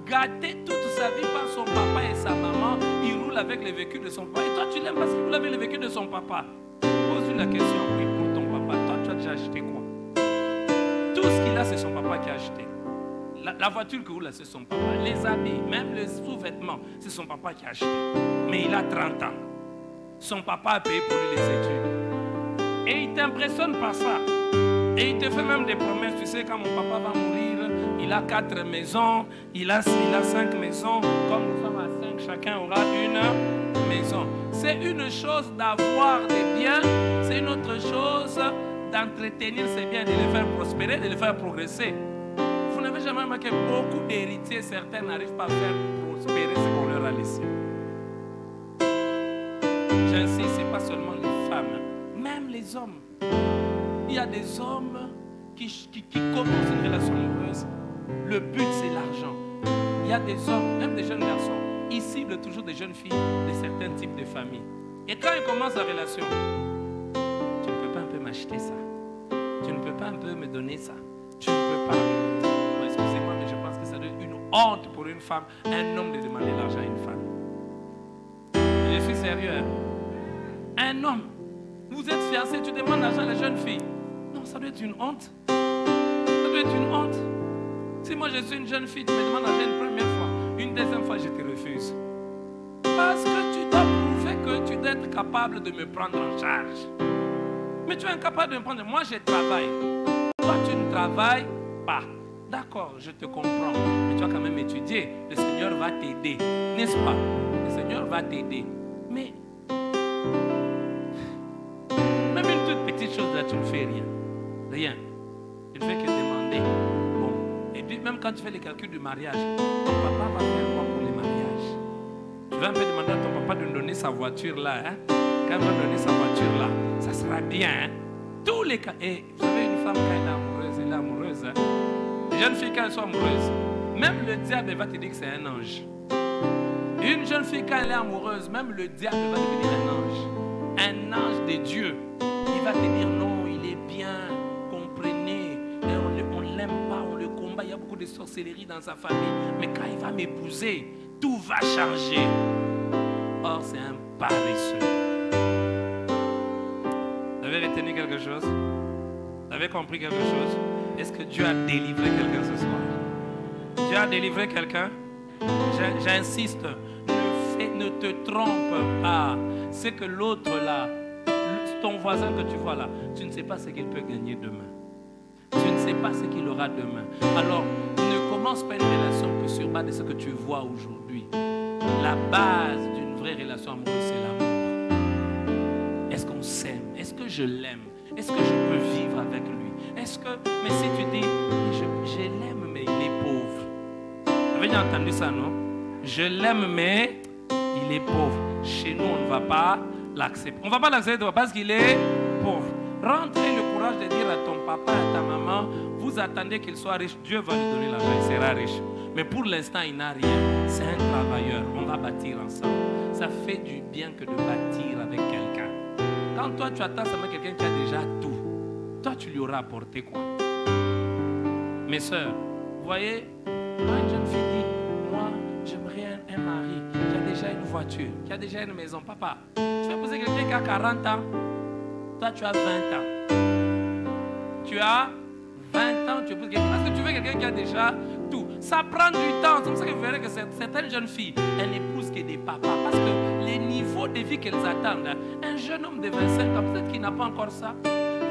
gâté toute sa vie par son papa et sa maman, il roule avec les vécus de son papa. Et toi, tu l'aimes parce qu'il roule avec les vécus de son papa. Pose-lui la question, oui, pour ton papa, toi, tu as déjà acheté quoi? Tout ce qu'il a, c'est son papa qui a acheté. La voiture qu'il roule, c'est son papa. Les habits, même les sous-vêtements, c'est son papa qui a acheté. Mais il a 30 ans. Son papa a payé pour lui les études. Et il t'impressionne par ça. Et il te fait même des promesses. Tu sais, quand mon papa va mourir, il a 4 maisons, il a 5 maisons. Comme nous sommes à 5, chacun aura une maison. C'est une chose d'avoir des biens, c'est une autre chose d'entretenir ces biens, de les faire prospérer, de les faire progresser. Vous n'avez jamais remarqué beaucoup d'héritiers, certains n'arrivent pas à faire prospérer ce qu'on leur a laissé. J'insiste, ce n'est pas seulement les femmes, même les hommes. Il y a des hommes qui commencent une relation amoureuse. Le but, c'est l'argent. Il y a des hommes, même des jeunes garçons, ils ciblent toujours des jeunes filles de certains types de familles. Et quand ils commencent la relation, tu ne peux pas un peu m'acheter ça. Tu ne peux pas un peu me donner ça. Tu ne peux pas. Bon, excusez-moi, mais je pense que ça doit être une honte pour une femme, un homme de demander l'argent à une femme. Je suis sérieux. Hein? Un homme, vous êtes fiancé, tu demandes l'argent à la jeune fille. Non, ça doit être une honte. Ça doit être une honte. Si moi je suis une jeune fille, tu me demandes l'argent une première fois, une deuxième fois, je te refuse. Parce que tu dois prouver que tu dois être capable de me prendre en charge. Mais tu es incapable de me prendre. Moi, je travaille. Toi, tu ne travailles pas. D'accord, je te comprends. Mais tu vas quand même étudier. Le Seigneur va t'aider. N'est-ce pas? Le Seigneur va t'aider. Mais même une toute petite chose là, tu ne fais rien. Rien. Tu ne fais que demander. Bon. Et puis même quand tu fais les calculs du mariage, ton papa va faire quoi pour les mariages? Tu vas un peu demander à ton papa de nous donner sa voiture là. Hein? Quand il va donner sa voiture là, ça sera bien. Hein? Tous les cas. Et vous savez, une femme quand elle est amoureuse, elle est amoureuse. Hein? Les jeunes filles quand elles sont amoureuses, même le diable va te dire que c'est un ange. Une jeune fille quand elle est amoureuse, même le diable va devenir un ange. Un ange de Dieu. Il va te dire non, il est bien, comprenez. On ne l'aime pas, on le combat. Il y a beaucoup de sorcellerie dans sa famille. Mais quand il va m'épouser, tout va changer. Or, c'est un paresseux. Vous avez retenu quelque chose? Vous avez compris quelque chose? Est-ce que Dieu a délivré quelqu'un ce soir? Dieu a délivré quelqu'un? J'insiste, ne te trompe pas. C'est que l'autre là, ton voisin que tu vois là, tu ne sais pas ce qu'il peut gagner demain. Tu ne sais pas ce qu'il aura demain. Alors, ne commence pas une relation que sur base de ce que tu vois aujourd'hui. La base d'une vraie relation amoureuse, c'est l'amour. Est-ce qu'on s'aime? Est-ce que je l'aime? Est-ce que je peux vivre avec lui? Est-ce que... Mais si tu dis, je l'aime, mais il est pauvre. Vous avez entendu ça, non? Je l'aime, mais il est pauvre. Chez nous, on ne va pas l'accepter. On ne va pas l'accepter parce qu'il est pauvre. Rentrez le courage de dire à ton papa et à ta maman, vous attendez qu'il soit riche, Dieu va lui donner l'argent, il sera riche. Mais pour l'instant, il n'a rien. C'est un travailleur. On va bâtir ensemble. Ça fait du bien que de bâtir avec quelqu'un. Quand toi, tu attends seulement quelqu'un qui a déjà tout, toi, tu lui auras apporté quoi? Mes soeurs, vous voyez, quand une jeune fille dit, moi, j'aimerais un mari qui a déjà une voiture, qui a déjà une maison. Papa, tu vas épouser quelqu'un qui a 40 ans. Toi, tu as 20 ans. Tu as 20 ans, tu épouses quelqu'un parce que tu veux quelqu'un qui a déjà tout. Ça prend du temps. C'est pour ça que vous verrez que certaines jeunes filles, elles n'épousent que des papas. Parce que les niveaux de vie qu'elles attendent, un jeune homme de 25 ans, peut-être qu'il n'a pas encore ça.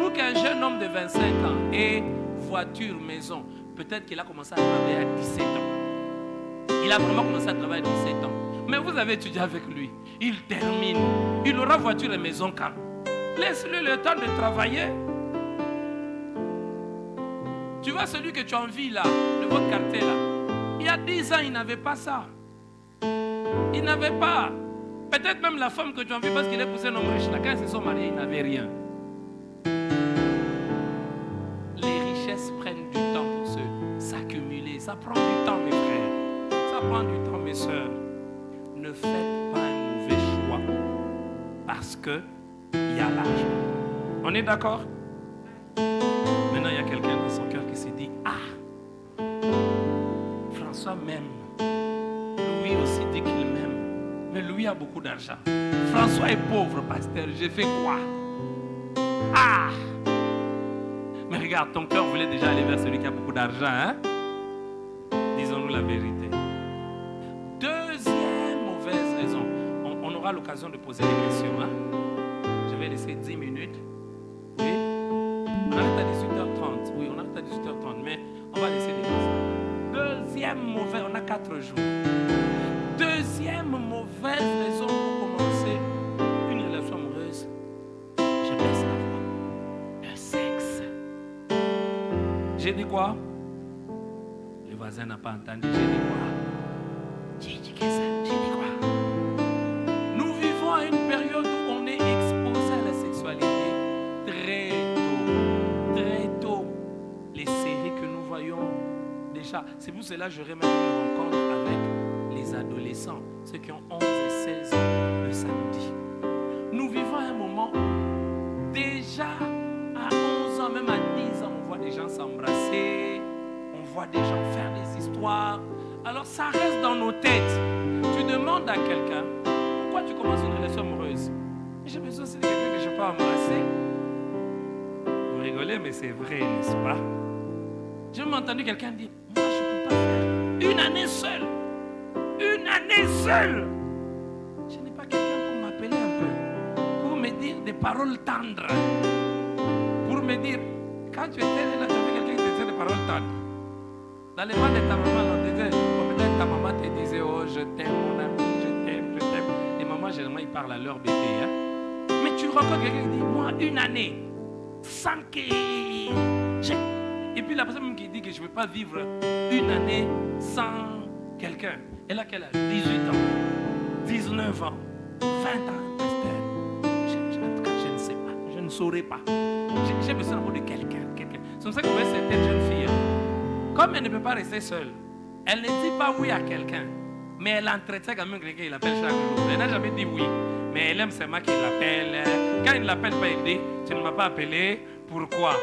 Pour qu'un jeune homme de 25 ans ait voiture, maison, peut-être qu'il a commencé à travailler à 17 ans. Il a vraiment commencé à travailler à 17 ans. Mais vous avez étudié avec lui. Il termine. Il aura voiture et maison quand? Laisse-lui le temps de travailler. Tu vois celui que tu envies là, de votre quartier là. Il y a 10 ans, il n'avait pas ça. Il n'avait pas. Peut-être même la femme que tu envies parce qu'il est poussé un homme riche. Là, quand ils se sont mariés, il n'avait rien. Les richesses prennent du temps pour s'accumuler. Ça prend du temps, mes frères. Ça prend du temps, mes soeurs. Ne faites pas un mauvais choix parce que il y a l'argent. On est d'accord? Maintenant, il y a quelqu'un dans son cœur qui s'est dit, ah, François m'aime. Louis aussi dit qu'il m'aime. Mais Louis a beaucoup d'argent. François est pauvre, pasteur. J'ai fait quoi? Ah! Mais regarde, ton cœur voulait déjà aller vers celui qui a beaucoup d'argent, hein? Disons-nous la vérité. Deuxième mauvaise raison. On aura l'occasion de poser des questions, hein? Je vais laisser 10 minutes. Oui? On arrête à 18h30. Oui, on arrête à 18h30, mais on va laisser des questions. Deuxième mauvaise, on a 4 jours. Deuxième mauvaise raison pour commencer une relation amoureuse. Je baisse la voix. Le sexe. J'ai dit quoi? Le voisin n'a pas entendu. J'ai dit quoi? J'ai dit que ça. J'ai dit quoi? Nous vivons à une période où on est exposé à la sexualité très tôt. Très tôt. Les séries que nous voyons déjà. C'est pour cela que j'aurais même une rencontre avec les adolescents, ceux qui ont 11 et 16 ans le samedi. Nous vivons à un moment où déjà à 11 ans, même à 10 ans, on voit des gens s'embrasser, on voit des gens faire des histoires. Alors ça reste dans nos têtes. Tu demandes à quelqu'un, pourquoi tu commences une relation amoureuse? J'ai besoin aussi de quelqu'un que je peux embrasser. Vous rigolez, mais c'est vrai, n'est-ce pas? J'ai même entendu quelqu'un dire, moi je ne peux pas faire une année seule. Une année seule. Je n'ai pas quelqu'un pour m'appeler un peu, pour me dire des paroles tendres, pour me dire, quand tu étais là, tu avais quelqu'un qui te disait des paroles tendres. Dans les mains de ta maman, on disait, peut-être ta maman te disait, oh je t'aime mon ami, je t'aime, je t'aime. Les mamans généralement ils parlent à leur bébé. Hein? Mais tu rencontres quelqu'un qui dit, moi une année, sans que... Et puis la personne qui dit que je ne veux pas vivre une année sans quelqu'un. Elle a quel âge? 18 ans, 19 ans, 20 ans, pasteur. En tout cas, je ne sais pas, je ne saurais pas. J'ai besoin de quelqu'un. C'est comme ça qu'on voit certaines jeunes filles. Comme elle ne peut pas rester seule, elle ne dit pas oui à quelqu'un, mais elle entretient quand même quelqu'un qui l'appelle chaque jour. Elle n'a jamais dit oui, mais elle aime seulement qu'il l'appelle. Quand il ne l'appelle pas, il dit, tu ne m'as pas appelé, pourquoi?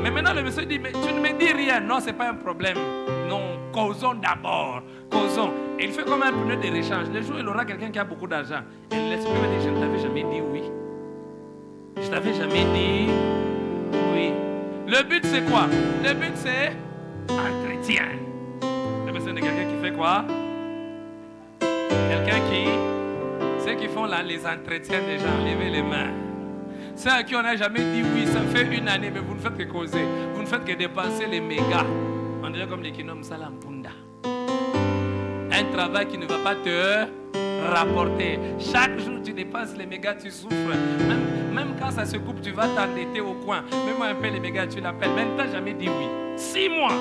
Mais maintenant le monsieur dit, mais tu ne me dis rien. Non, ce n'est pas un problème. Non, causons d'abord. Causons. Et il fait comme un pneu de rechange. Le jour où il aura quelqu'un qui a beaucoup d'argent, elle laisse lui dire, je ne t'avais jamais dit oui. Je ne t'avais jamais dit oui. Le but c'est quoi? Le but c'est entretien. Le besoin de quelqu'un qui fait quoi? Quelqu'un qui... Ceux qui font là, les entretiens déjà, levez les mains. Ceux à qui on n'a jamais dit oui, ça fait une année, mais vous ne faites que causer. Vous ne faites que dépenser les mégas. On dirait comme l'économie Salampunda. Un travail qui ne va pas te rapporter. Chaque jour, tu dépenses les mégas, tu souffres. Même quand ça se coupe, tu vas t'endetter au coin. Même un peu les mégas, tu l'appelles. Mais tu n'as jamais dit oui. 6 mois.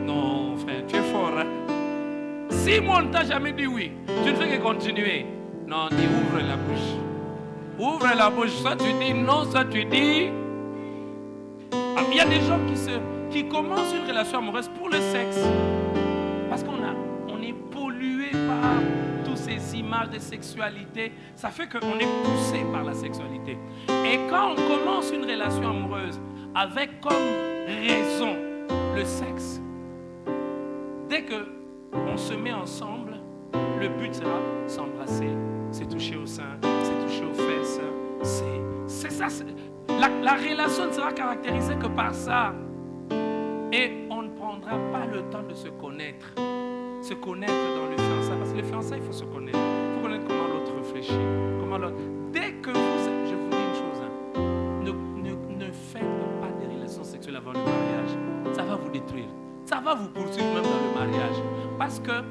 Non, frère, tu es fort. Hein? 6 mois, on ne t'a jamais dit oui. Tu ne fais que continuer. Non, dis ouvre la bouche. Ouvre la bouche. Soit tu dis non, soit tu dis... Il y a des gens qui commencent une relation amoureuse pour le sexe. Parce qu'on est pollué par toutes ces images de sexualité. Ça fait qu'on est poussé par la sexualité. Et quand on commence une relation amoureuse avec comme raison le sexe, dès qu'on se met ensemble, le but sera s'embrasser, se toucher au sein, se toucher aux fesses. C'est ça. La relation ne sera caractérisée que par ça. Et on ne prendra pas le temps de se connaître. Se connaître dans le fiançailles. Parce que le fiançailles, il faut se connaître. Il faut connaître comment l'autre réfléchit. Dès que je vous dis une chose, hein, ne faites pas de relations sexuelles avant le mariage. Ça va vous détruire. Ça va vous poursuivre même dans le mariage. Parce que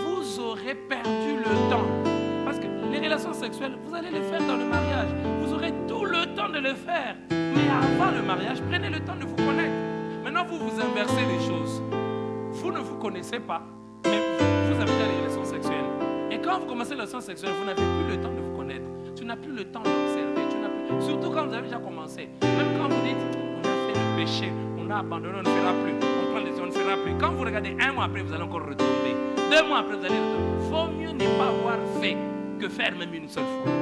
vous aurez aurez perdu le temps. Parce que les relations sexuelles, vous allez les faire dans le mariage. Vous aurez tout le temps de le faire. Mais avant le mariage, prenez le temps de vous connaître. Maintenant, vous inversez les choses. Vous ne vous connaissez pas, mais vous avez des relations sexuelles. Et quand vous commencez les relations sexuelles, vous n'avez plus le temps de vous connaître. Tu n'as plus le temps d'observer. Surtout quand vous avez déjà commencé. Même quand vous dites, on a fait le péché, on a abandonné, on ne fera plus. On prend les yeux, on ne fera plus. Quand vous regardez, un mois après, vous allez encore retomber. 2 mois après, vous allez retomber. Vaut mieux ne pas avoir fait que faire même une seule fois.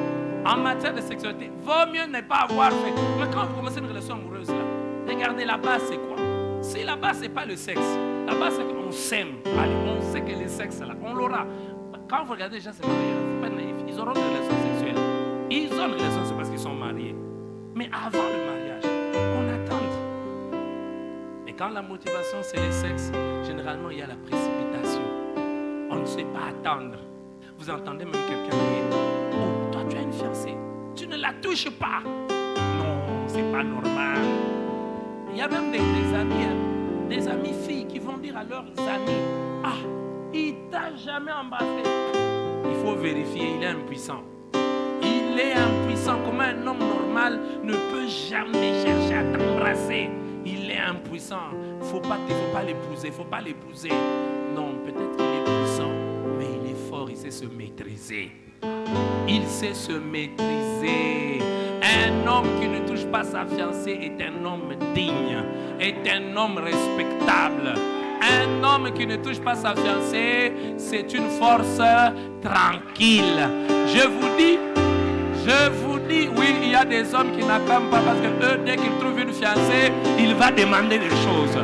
En matière de sexualité, vaut mieux ne pas avoir fait. Mais quand vous commencez une relation amoureuse, là, regardez, la base, c'est quoi? Si la base, ce n'est pas le sexe, la base, c'est qu'on s'aime. Allez, on sait que le sexe, là, on l'aura. Quand vous regardez déjà ces mariés, il ne faut pas naïf. Ils auront des relations sexuelles. Ils ont des relations, c'est parce qu'ils sont mariés. Mais avant le mariage, on attend. Et quand la motivation, c'est le sexe, généralement, il y a la précipitation. On ne sait pas attendre. Vous entendez même quelqu'un dire, oh, toi, tu as une fiancée. Tu ne la touches pas. Non, c'est pas normal. Il y a même des amis filles qui vont dire à leurs amis, ah, il t'a jamais embrassé. Il faut vérifier, il est impuissant. Il est impuissant. Comment un homme normal ne peut jamais chercher à t'embrasser? Il est impuissant. Il ne faut pas l'épouser. Il ne faut pas l'épouser. Non, peut-être qu'il est puissant, mais il est fort. Il sait se maîtriser. Il sait se maîtriser. Un homme qui ne touche pas sa fiancée est un homme digne, est un homme respectable. Un homme qui ne touche pas sa fiancée, c'est une force tranquille. Je vous dis, oui, il y a des hommes qui n'acclament pas parce que eux, dès qu'ils trouvent une fiancée, il va demander des choses.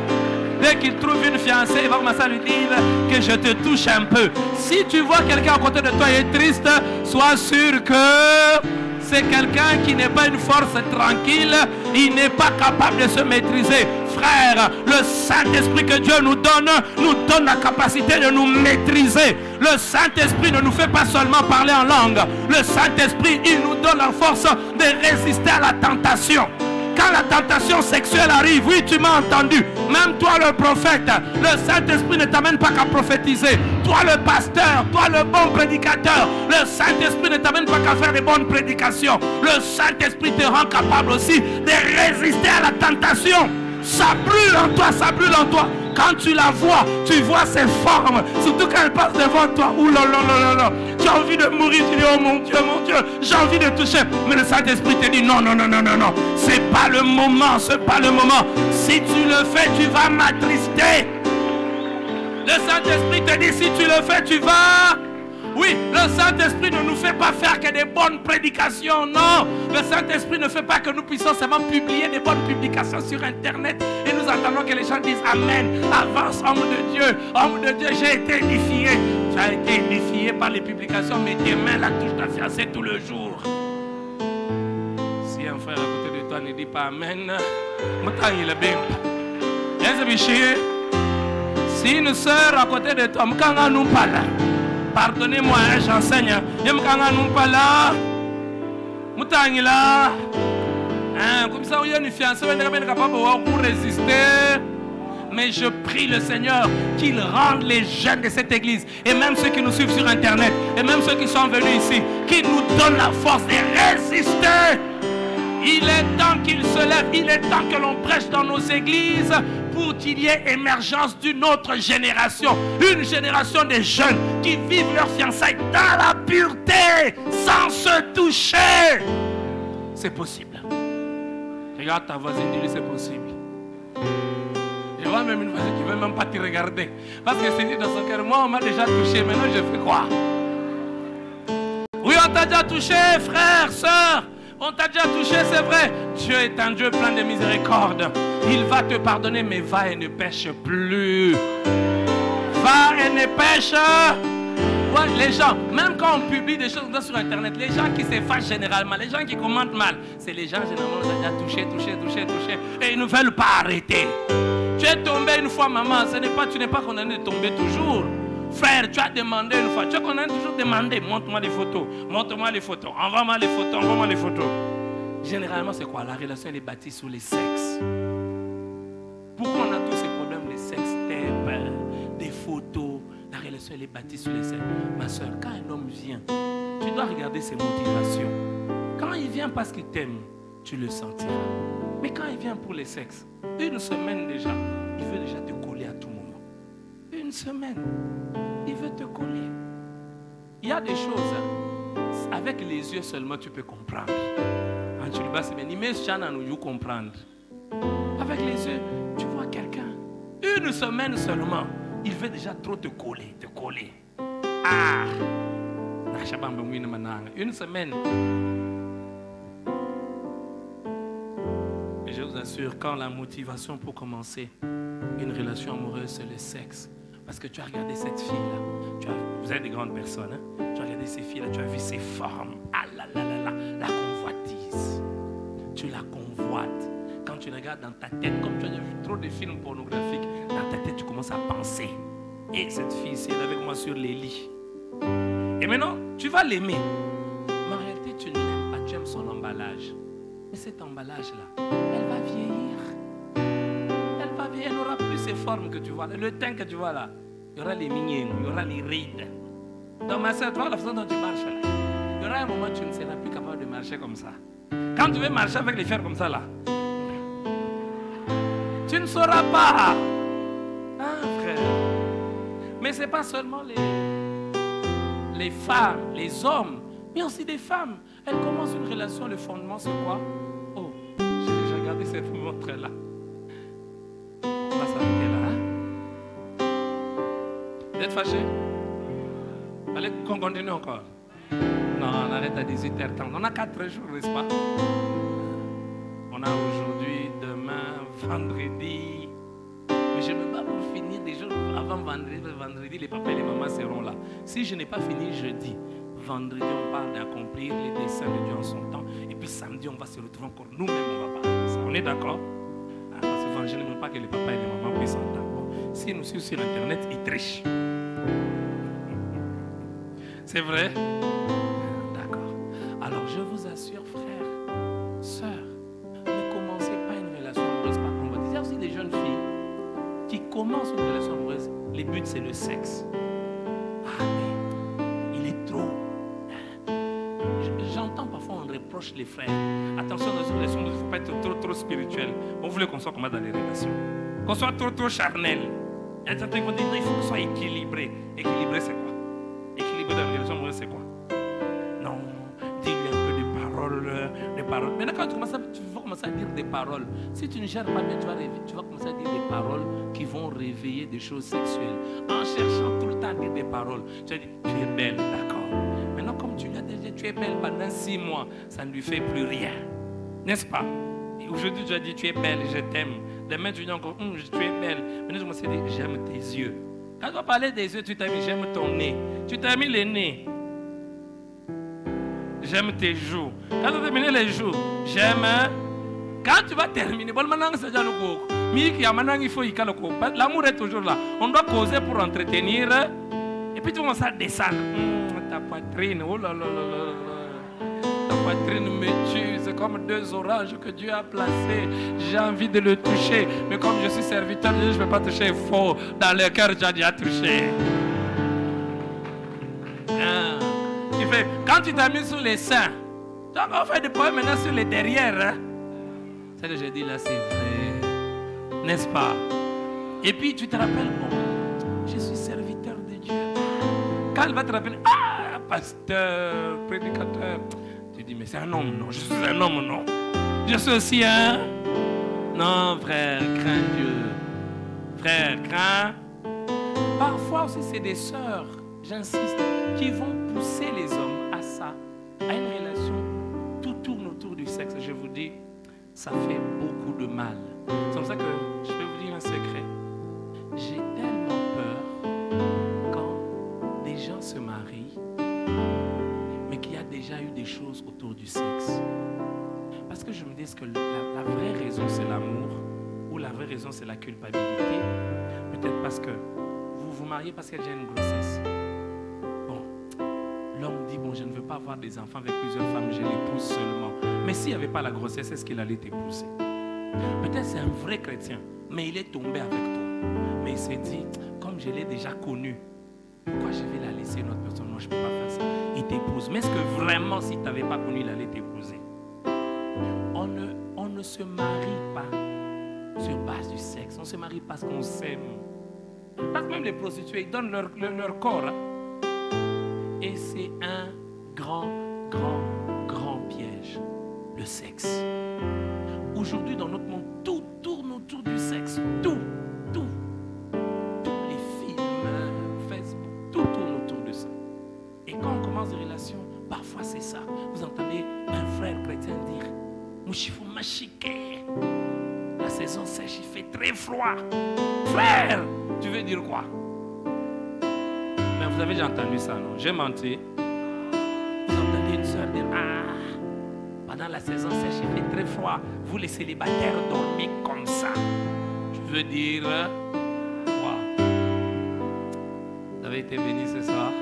Dès qu'il trouve une fiancée, il va commencer à lui dire que je te touche un peu. Si tu vois quelqu'un à côté de toi et est triste, sois sûr que c'est quelqu'un qui n'est pas une force tranquille, il n'est pas capable de se maîtriser. Frère, le Saint-Esprit que Dieu nous donne la capacité de nous maîtriser. Le Saint-Esprit ne nous fait pas seulement parler en langue. Le Saint-Esprit, il nous donne la force de résister à la tentation. Quand la tentation sexuelle arrive, oui, tu m'as entendu. Même toi le prophète, le Saint-Esprit ne t'amène pas qu'à prophétiser. Toi le pasteur, toi le bon prédicateur, le Saint-Esprit ne t'amène pas qu'à faire des bonnes prédications. Le Saint-Esprit te rend capable aussi de résister à la tentation. Ça brûle en toi, ça brûle en toi. Quand tu la vois, tu vois ses formes. Surtout quand elle passe devant toi. Ouh là là là là. Tu as envie de mourir. Tu dis, oh mon Dieu, j'ai envie de toucher. Mais le Saint-Esprit te dit, non, non, non, non, non, non. C'est pas le moment, c'est pas le moment. Si tu le fais, tu vas m'attrister. Le Saint-Esprit te dit, si tu le fais, tu vas... Oui, le Saint-Esprit ne nous fait pas faire que des bonnes prédications, non. Le Saint-Esprit ne fait pas que nous puissions seulement publier des bonnes publications sur Internet et nous attendons que les gens disent Amen. Avance, homme de Dieu, j'ai été édifié. Tu as été édifié par les publications, mais tes mains la touchent ta fiancée tout le jour. Si un frère à côté de toi ne dit pas Amen, il est bien. Si une soeur à côté de toi, nous parle. Pardonnez-moi, hein, j'enseigne. Comme ça, il y a une fiancée capable de résister. Mais je prie le Seigneur qu'il rende les jeunes de cette église, et même ceux qui nous suivent sur Internet, et même ceux qui sont venus ici, qu'il nous donne la force de résister. Il est temps qu'il se lève, il est temps que l'on prêche dans nos églises pour qu'il y ait émergence d'une autre génération. Une génération de jeunes qui vivent leur fiançailles dans la pureté, sans se toucher. C'est possible. Regarde ta voisine, dis-lui c'est possible. Je vois même une voisine qui ne veut même pas te regarder. Parce que c'est dit dans son cœur, moi on m'a déjà touché, maintenant je fais quoi? Oui, on t'a déjà touché, frère, soeur. On t'a déjà touché, c'est vrai. Dieu est un Dieu plein de miséricorde. Il va te pardonner, mais va et ne pêche plus. Va et ne pêche. Ouais, les gens, même quand on publie des choses sur Internet, les gens qui se fâchent généralement, les gens qui commentent mal, c'est les gens généralement qui ont déjà touché. Et ils ne veulent pas arrêter. Tu es tombé une fois, maman, tu n'es pas condamné de tomber toujours. Frère, tu as demandé une fois, tu as toujours demandé, montre-moi les photos, envoie-moi les photos. Généralement, c'est quoi? La relation elle est bâtie sur les sexes. Pourquoi on a tous ces problèmes, les sextapes, des photos? La relation elle est bâtie sur les seins. Ma soeur, quand un homme vient, tu dois regarder ses motivations. Quand il vient parce qu'il t'aime, tu le sentiras. Mais quand il vient pour les sexes, une semaine déjà, il veut déjà te coller à tout moment. Une semaine, il veut te coller. Il y a des choses, avec les yeux seulement tu peux comprendre. Quand tu le bats, c'est bien. Il met Chana nous comprendre. Avec les yeux, tu vois quelqu'un. Une semaine seulement, il veut déjà trop te coller, te coller. Ah! Une semaine. Et je vous assure, quand la motivation pour commencer une relation amoureuse, c'est le sexe. Parce que tu as regardé cette fille-là. Vous êtes des grandes personnes. Hein? Tu as regardé ces filles-là, tu as vu ses formes. Ah là là là là, la convoitise. Tu la convoites. Quand tu regardes dans ta tête, comme tu as vu trop de films pornographiques, dans ta tête, tu commences à penser. Et cette fille-ci, elle est avec moi sur les lits. Et maintenant, tu vas l'aimer. Mais en réalité, tu ne l'aimes pas, tu aimes son emballage. Mais cet emballage-là, elle va vieillir. Elle va vieillir, elle n'aura plus ces formes que tu vois. Le teint que tu vois là, il y aura les mignons, il y aura les rides. Donc ma soeur, tu vois la façon dont tu marches là. Il y aura un moment où tu ne seras plus capable de marcher comme ça. Quand tu veux marcher avec les fers comme ça là, tu ne sauras pas. Ah frère. Mais ce n'est pas seulement les femmes, les hommes, mais aussi des femmes. Elles commencent une relation, le fondement c'est quoi? Oh, j'ai déjà regardé cette montre là. On va s'arrêter là. Hein? Vous êtes fâchés? Allez, qu'on continue encore. Non, on arrête à 18h30. On a 4 jours, n'est-ce pas? On a aujourd'hui, demain, vendredi. Mais je me bats pour finir des jours avant vendredi. Vendredi, les papas et les mamans seront là. Si je n'ai pas fini jeudi, vendredi, on parle d'accomplir les desseins de Dieu en son temps. Et puis samedi, on va se retrouver encore. Nous-mêmes, on va parler de ça. On est d'accord? Parce que je n'aime pas que les papas et les mamans puissent entendre. Bon, si nous suivent sur Internet, ils trichent. C'est vrai? D'accord. Alors, je vous assure, frères, sœurs, ne commencez pas une relation amoureuse par convoitise. Il y a aussi des jeunes filles qui commencent une relation amoureuse. Le but, c'est le sexe. Ah, mais il est trop. J'entends parfois, on reproche les frères. Attention, dans une relation, il ne faut pas être trop spirituel. On voulait qu'on soit comme dans les relations. Qu'on soit trop charnel. Il y a certains qui vont dire, non, il faut qu'on soit équilibré. Équilibré, c'est quoi? Équilibré dans les relations amoureuses, c'est quoi? Non, dis-lui un peu de paroles. Maintenant, quand tu vas commencer à dire des paroles, si tu ne gères pas bien, tu vas commencer à dire des paroles qui vont réveiller des choses sexuelles. En cherchant tout le temps à dire des paroles, tu vas dire, tu es belle, d'accord. Maintenant, comme tu l'as déjà, tu es belle pendant 6 mois, ça ne lui fait plus rien. N'est-ce pas? Aujourd'hui, tu as dit, tu es belle, je t'aime. Demain, tu dis encore, tu es belle. Maintenant, je commence à dire, j'aime tes yeux. Quand tu vas parler des yeux, tu t'as mis, j'aime ton nez. Tu t'as mis les nez. J'aime tes joues. Quand tu as terminé les joues, j'aime. Quand tu vas terminer, bon, maintenant, c'est déjà le cours. Maintenant, il faut y aller le cours. L'amour est toujours là. On doit causer pour entretenir. Et puis, tu commences à descendre. Ta poitrine, oh là là là là. Ta poitrine me tue. C'est comme 2 orages que Dieu a placés. J'ai envie de le toucher. Mais comme je suis serviteur de Dieu, je ne vais pas toucher faux. Dans le cœur, tu as déjà touché. Quand tu t'as mis sur les seins, tu as encore fait des poèmes maintenant sur les derrières. Hein? Ce que j'ai dit là, c'est vrai. N'est-ce pas? Et puis tu te rappelles, bon, je suis serviteur de Dieu. Quand elle va te rappeler, ah, pasteur, prédicateur, tu dis, mais c'est un homme, non? Je suis un homme, non? Je suis aussi un... Non, frère, crains Dieu. Frère, crains. Parfois aussi, c'est des sœurs, j'insiste, qui vont pousser les hommes à ça, à une relation. Tout tourne autour du sexe. Je vous dis, ça fait beaucoup de mal. C'est comme ça que je vais vous dire un secret. J'ai tellement peur quand des gens se marient, mais qu'il y a déjà eu des choses autour du sexe. Parce que je me dis que la vraie raison, c'est l'amour, ou la vraie raison, c'est la culpabilité. Peut-être parce que vous vous mariez parce qu'il y a déjà une grossesse. L'homme dit, bon, je ne veux pas avoir des enfants avec plusieurs femmes, je l'épouse seulement. Mais s'il n'y avait pas la grossesse, est-ce qu'il allait t'épouser? Peut-être c'est un vrai chrétien, mais il est tombé avec toi. Mais il s'est dit, comme je l'ai déjà connu, Pourquoi je vais la laisser une autre personne? Non, je ne peux pas faire ça. Il t'épouse. Mais est-ce que vraiment, si tu n'avais pas connu, il allait t'épouser? On ne se marie pas sur base du sexe. On se marie parce qu'on s'aime. Parce que même les prostituées, ils donnent leur corps. Hein. Et c'est un grand piège. Le sexe. Aujourd'hui, dans notre monde, tout tourne autour du sexe. Tout. Tous les films, Facebook, tout tourne autour de ça. Et quand on commence des relations, parfois c'est ça. Vous entendez un frère chrétien dire Mouchifou machique. La saison sèche, il fait très froid. Frère, tu veux dire quoi? Mais vous avez déjà entendu ça, non? J'ai menti. Vous entendez une soeur dire pendant la saison sèche, il fait très froid. Vous les célibataires dormez comme ça. Je veux dire quoi? Vous avez été bénis ce soir.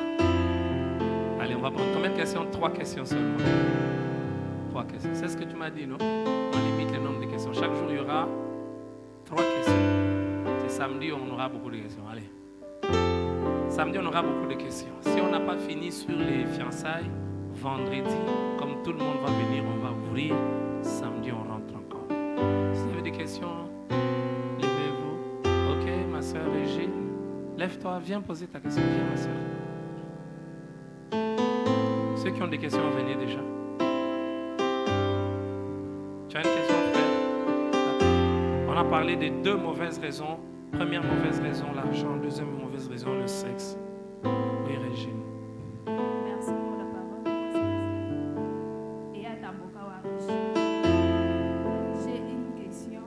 Allez, on va prendre combien de questions? 3 questions seulement. 3 questions. C'est ce que tu m'as dit, non? On limite le nombre de questions. Chaque jour, il y aura 3 questions. C'est samedi, on aura beaucoup de questions. Allez. Samedi, on aura beaucoup de questions. Si on n'a pas fini sur les fiançailles, vendredi, comme tout le monde va venir, on va ouvrir. Samedi, on rentre encore. Si vous avez des questions, levez-vous. Ok, ma soeur Régine, lève-toi, viens poser ta question. Viens, ma soeur. Ceux qui ont des questions, venez déjà. Tu as une question, frère? On a parlé des 2 mauvaises raisons. Première mauvaise raison, l'argent. Deuxième mauvaise raison, le sexe. Oui, Régine. Merci pour la parole. Et à Tambokawa. J'ai une question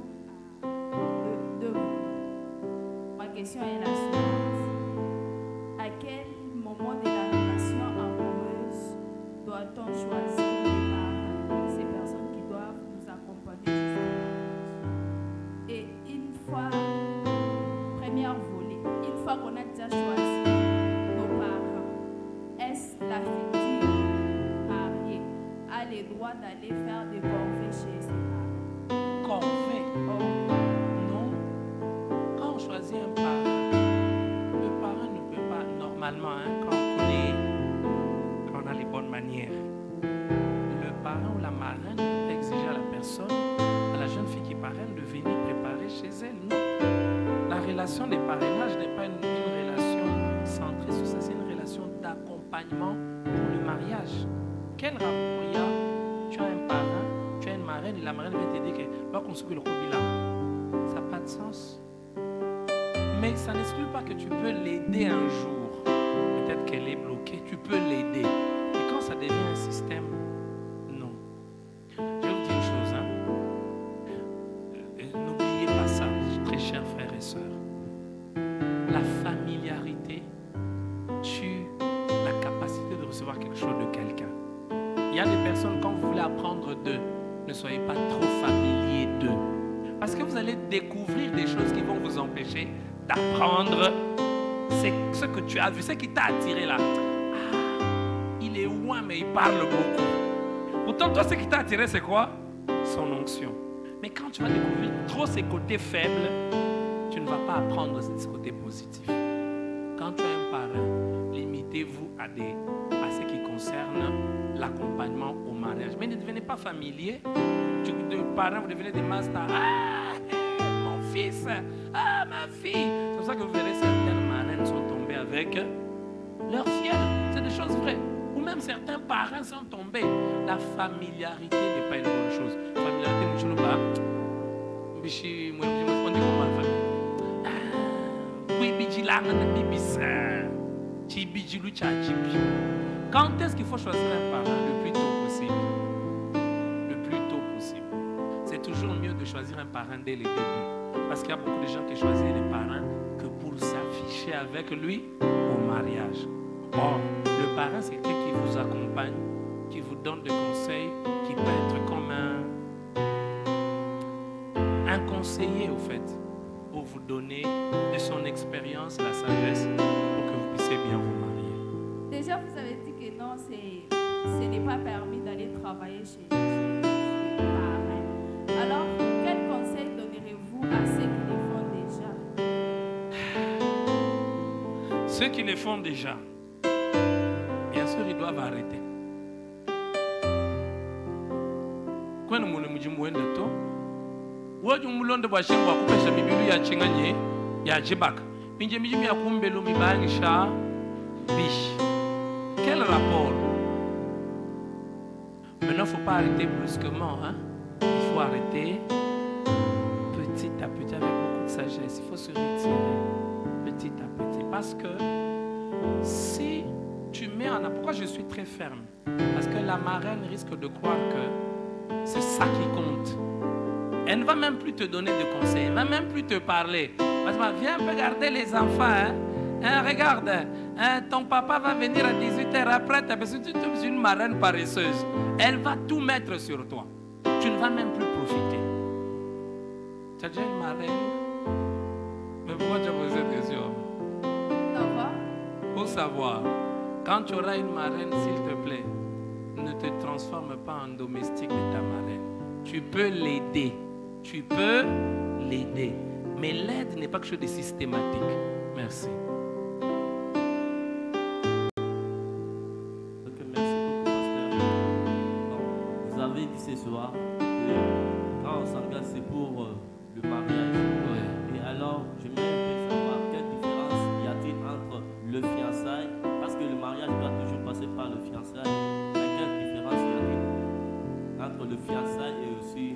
de vous. Ma question est la suivante. À quel moment de la relation amoureuse doit-on choisir les parents, ces personnes qui doivent nous accompagner jusqu'à et une fois, première volée, une fois qu'on a déjà choisi nos parents, est-ce la future mariée a le droit d'aller faire des corvées chez ses parents? Corvée? Non. Quand on choisit un parent, le parent ne peut pas, normalement, quand on connaît, quand on a les bonnes manières, le parent ou la marraine peut exiger à la personne, à la jeune fille qui parraine, de venir préparer chez elle. Non. La relation des parrainages n'est pas une relation centrée sur ça, c'est une relation d'accompagnement pour le mariage. Quel rapport il y a? Tu as un parrain, tu as une marraine et la marraine va te dire que va construire le Kobila. Ça n'a pas de sens. Mais ça n'exclut pas que tu peux l'aider un jour. Peut-être qu'elle est bloquée, tu peux l'aider. Et quand ça devient un système, non. Je vais vous dire une chose, hein. N'oubliez pas ça, très chers frères et sœurs. La familiarité tue la capacité de recevoir quelque chose de quelqu'un. Il y a des personnes, quand vous voulez apprendre d'eux, ne soyez pas trop familier d'eux. Parce que vous allez découvrir des choses qui vont vous empêcher d'apprendre ce que tu as vu, ce qui t'a attiré là. Il est loin, mais il parle beaucoup. Pourtant, toi, ce qui t'a attiré, c'est quoi? Son onction. Mais quand tu vas découvrir trop ses côtés faibles, tu ne vas pas apprendre ses côtés positifs. Quand tu as un parrain, limitez-vous à ce qui concerne l'accompagnement au mariage. Mais ne devenez pas familier. De parents, vous devenez des masters. Mon fils, ma fille. C'est pour ça que vous verrez certaines marraines sont tombées avec leur fiel. C'est des choses vraies. Ou même certains parents sont tombés. La familiarité n'est pas une bonne chose. Familiarité, on dit comment la famille? Quand est-ce qu'il faut choisir un parent? Le plus tôt possible. Le plus tôt possible. C'est toujours mieux de choisir un parent dès le début. Parce qu'il y a beaucoup de gens qui choisissent les parents que pour s'afficher avec lui au mariage. Or, le parent, c'est quelqu'un qui vous accompagne, qui vous donne des conseils, qui peut être comme un conseiller, au fait, pour vous donner de son expérience, la sagesse, pour que vous puissiez bien vous marier. Déjà, vous avez dit que non, ce n'est pas permis d'aller travailler chez les parents. Alors, quel conseil donnerez-vous à ceux qui le font déjà? Ceux qui le font déjà, bien sûr, ils doivent arrêter. Quand nous nous disons que nous avons des choses qui sont quel rapport? Maintenant, il ne faut pas arrêter brusquement. Hein? Il faut arrêter petit à petit avec beaucoup de sagesse. Il faut se retirer petit à petit. Parce que si tu mets en... Pourquoi je suis très ferme? Parce que la marraine risque de croire que c'est ça qui compte. Elle ne va même plus te donner de conseils. Elle ne va même plus te parler. Viens regarder les enfants. Hein, regarde, ton papa va venir à 18h après. Parce que tu es une marraine paresseuse. Elle va tout mettre sur toi. Tu ne vas même plus profiter. Tu as déjà une marraine? Mais pourquoi tu as posé cette question? Pour savoir. Quand tu auras une marraine, s'il te plaît, ne te transforme pas en domestique de ta marraine. Tu peux l'aider. Tu peux l'aider. Mais l'aide n'est pas quelque chose de systématique. Merci. Ok, merci beaucoup, pasteur. Donc, vous avez dit ce soir que quand on s'engage, c'est pour le mariage. Ouais. Et alors, j'aimerais savoir quelle différence y a-t-il entre le fiançailles, parce que le mariage doit toujours passer par le fiançailles. Mais quelle différence y a-t-il entre le fiançailles et aussi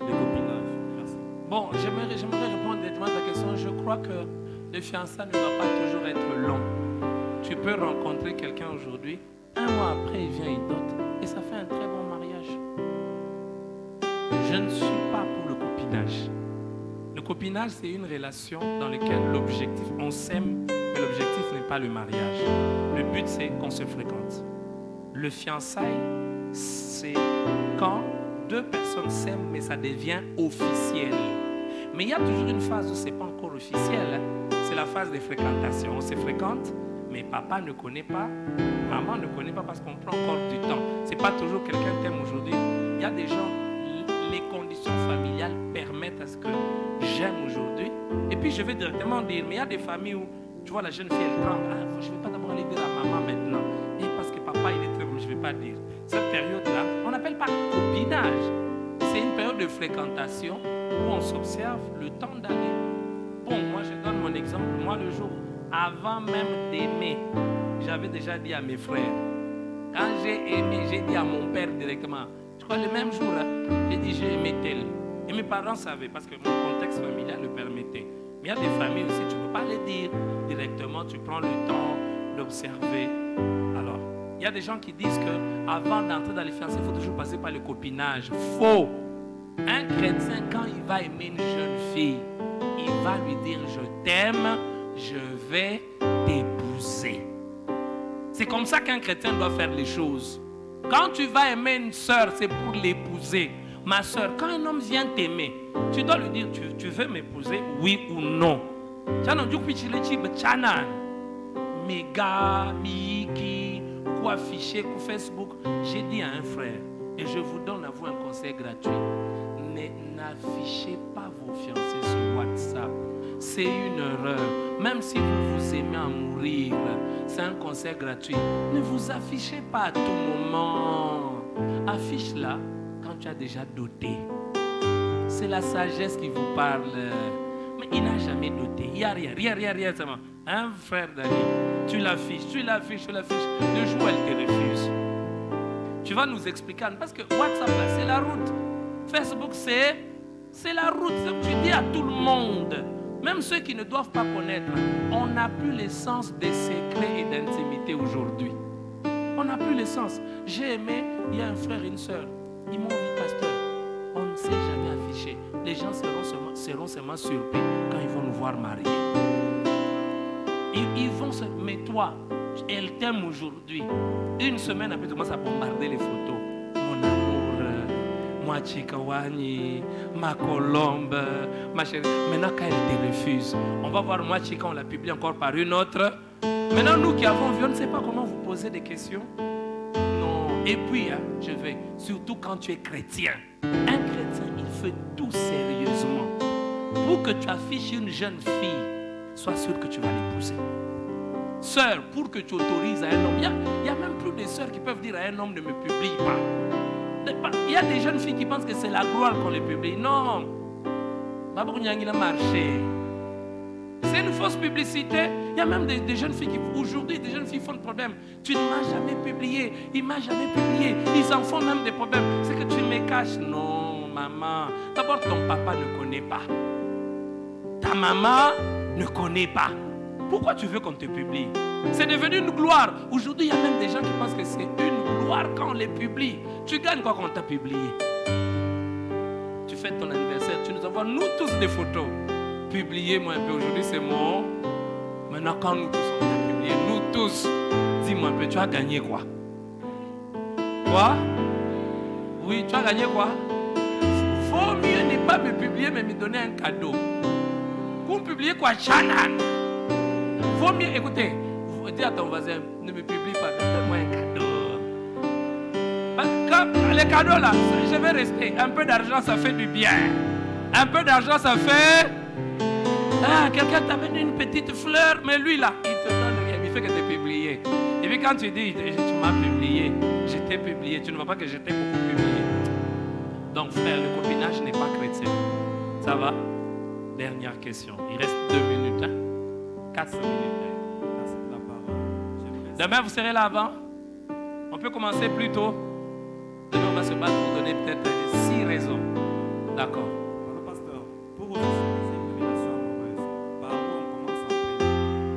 le copinage? Merci. Bon, j'aimerais répondre directement à ta question. Je crois que le fiançailles ne doit pas toujours être long. Tu peux rencontrer quelqu'un aujourd'hui, un mois après, il vient, il dote, et ça fait un très bon mariage. Je ne suis pas pour le copinage. Le copinage, c'est une relation dans laquelle l'objectif, on s'aime, mais l'objectif n'est pas le mariage. Le but, c'est qu'on se fréquente. Le fiançailles, c'est quand deux personnes s'aiment, mais ça devient officiel. Mais il y a toujours une phase où ce n'est pas encore officiel. C'est la phase de fréquentation. On se fréquente, mais papa ne connaît pas, maman ne connaît pas parce qu'on prend encore du temps. Ce n'est pas toujours quelqu'un t'aime aujourd'hui. Il y a des gens, les conditions familiales permettent à ce que j'aime aujourd'hui. Et puis je vais directement dire, mais il y a des familles où, tu vois, la jeune fille, elle tremble. Ah, je ne vais pas d'abord aller dire à maman maintenant. Et parce que papa, il est très bon, je ne vais pas dire. Cette période-là, on n'appelle pas copinage. C'est une période de fréquentation où on s'observe le temps d'aller. Bon, moi, je donne mon exemple. Moi, le jour, avant même d'aimer, j'avais déjà dit à mes frères. Quand j'ai aimé, j'ai dit à mon père directement. Je crois le même jour, hein, j'ai dit j'ai aimé tel. Et mes parents savaient parce que mon contexte familial le permettait. Mais il y a des familles aussi, tu ne peux pas le dire directement. Tu prends le temps d'observer. Alors, il y a des gens qui disent qu'avant d'entrer dans les fiançailles, il faut toujours passer par le copinage. Faux. Un chrétien, quand il va aimer une jeune fille, il va lui dire je t'aime, je vais t'épouser. C'est comme ça qu'un chrétien doit faire les choses. Quand tu vas aimer une soeur, c'est pour l'épouser. Ma soeur, quand un homme vient t'aimer, tu dois lui dire tu veux m'épouser, oui ou non. Mes gars, Miki, quoi afficher, quoi Facebook. J'ai dit à un frère, et je vous donne à vous un conseil gratuit. N'affichez pas vos fiancés sur WhatsApp. C'est une erreur. Même si vous vous aimez à mourir, c'est un conseil gratuit. Ne vous affichez pas à tout moment. Affiche-la quand tu as déjà doté. C'est la sagesse qui vous parle. Mais il n'a jamais doté. Il n'y a rien. Un frère d'ami, tu l'affiches. Le jour où elle te refuse, tu vas nous expliquer. Parce que WhatsApp, là, c'est la route. Facebook, c'est la route. Tu dis à tout le monde, même ceux qui ne doivent pas connaître, on n'a plus l'essence des secrets et d'intimité aujourd'hui. On n'a plus l'essence. J'ai aimé, il y a un frère et une soeur. Ils m'ont dit, pasteur, on ne s'est jamais affiché. Les gens seront seulement surpris quand ils vont nous voir mariés. Ils vont se... Mais toi, elle t'aime aujourd'hui. Une semaine après, tu commences à bombarder les photos. Mon amour, moi Chikawani, ma colombe, ma chérie. Maintenant, quand elle te refuse, on va voir moi Chika, on l'a publié encore par une autre. Maintenant, nous qui avons vu, on ne sait pas comment vous poser des questions. Non. Et puis, hein, je vais, surtout quand tu es chrétien. Un chrétien, il fait tout sérieusement. Pour que tu affiches une jeune fille, sois sûr que tu vas l'épouser. sœur pour que tu autorises à un homme. Il y a même plus des sœurs qui peuvent dire à un homme ne me publie pas. Il y a des jeunes filles qui pensent que c'est la gloire qu'on les publie. Non. C'est une fausse publicité. Il y a même des jeunes filles qui, aujourd'hui, des jeunes filles font le problème. Tu ne m'as jamais publié. Il ne m'a jamais publié. Ils en font même des problèmes. C'est que tu me caches. Non, maman. D'abord, ton papa ne connaît pas. Ta maman ne connaît pas. Pourquoi tu veux qu'on te publie? C'est devenu une gloire. Aujourd'hui, il y a même des gens qui pensent que c'est une gloire quand on les publie. Tu gagnes quoi quand on t'a publié? Tu fêtes ton anniversaire, tu nous envoies nous tous des photos. Publiez-moi un peu. Aujourd'hui, c'est mon. Maintenant, quand nous tous on t'a publié, nous tous, dis-moi un peu, tu as gagné quoi? Quoi? Oui, tu as gagné quoi? Vaut mieux ne pas me publier, mais me donner un cadeau. Pour me publier quoi? Chanan. Vaut mieux, écoutez, dis à ton voisin, ne me publie pas, donne-moi un cadeau. Les cadeaux là, je vais rester. Un peu d'argent, ça fait du bien. Un peu d'argent, ça fait. Ah, quelqu'un t'amène une petite fleur, mais lui là, il te donne rien, il fait que tu es publié. Et puis quand tu dis, tu m'as publié, je t'ai publié, tu ne vois pas que je t'ai beaucoup publié. Donc frère, le copinage n'est pas chrétien. Ça va? Dernière question. Il reste 2 minutes. Hein? 4 minutes. Merci pour la parole. Demain, vous serez là avant? On peut commencer plus tôt? Demain, on va se battre pour donner peut-être 6 raisons. D'accord. Voilà, pasteur, pour vous réaliser une relation amoureuse, par où on commence à faire?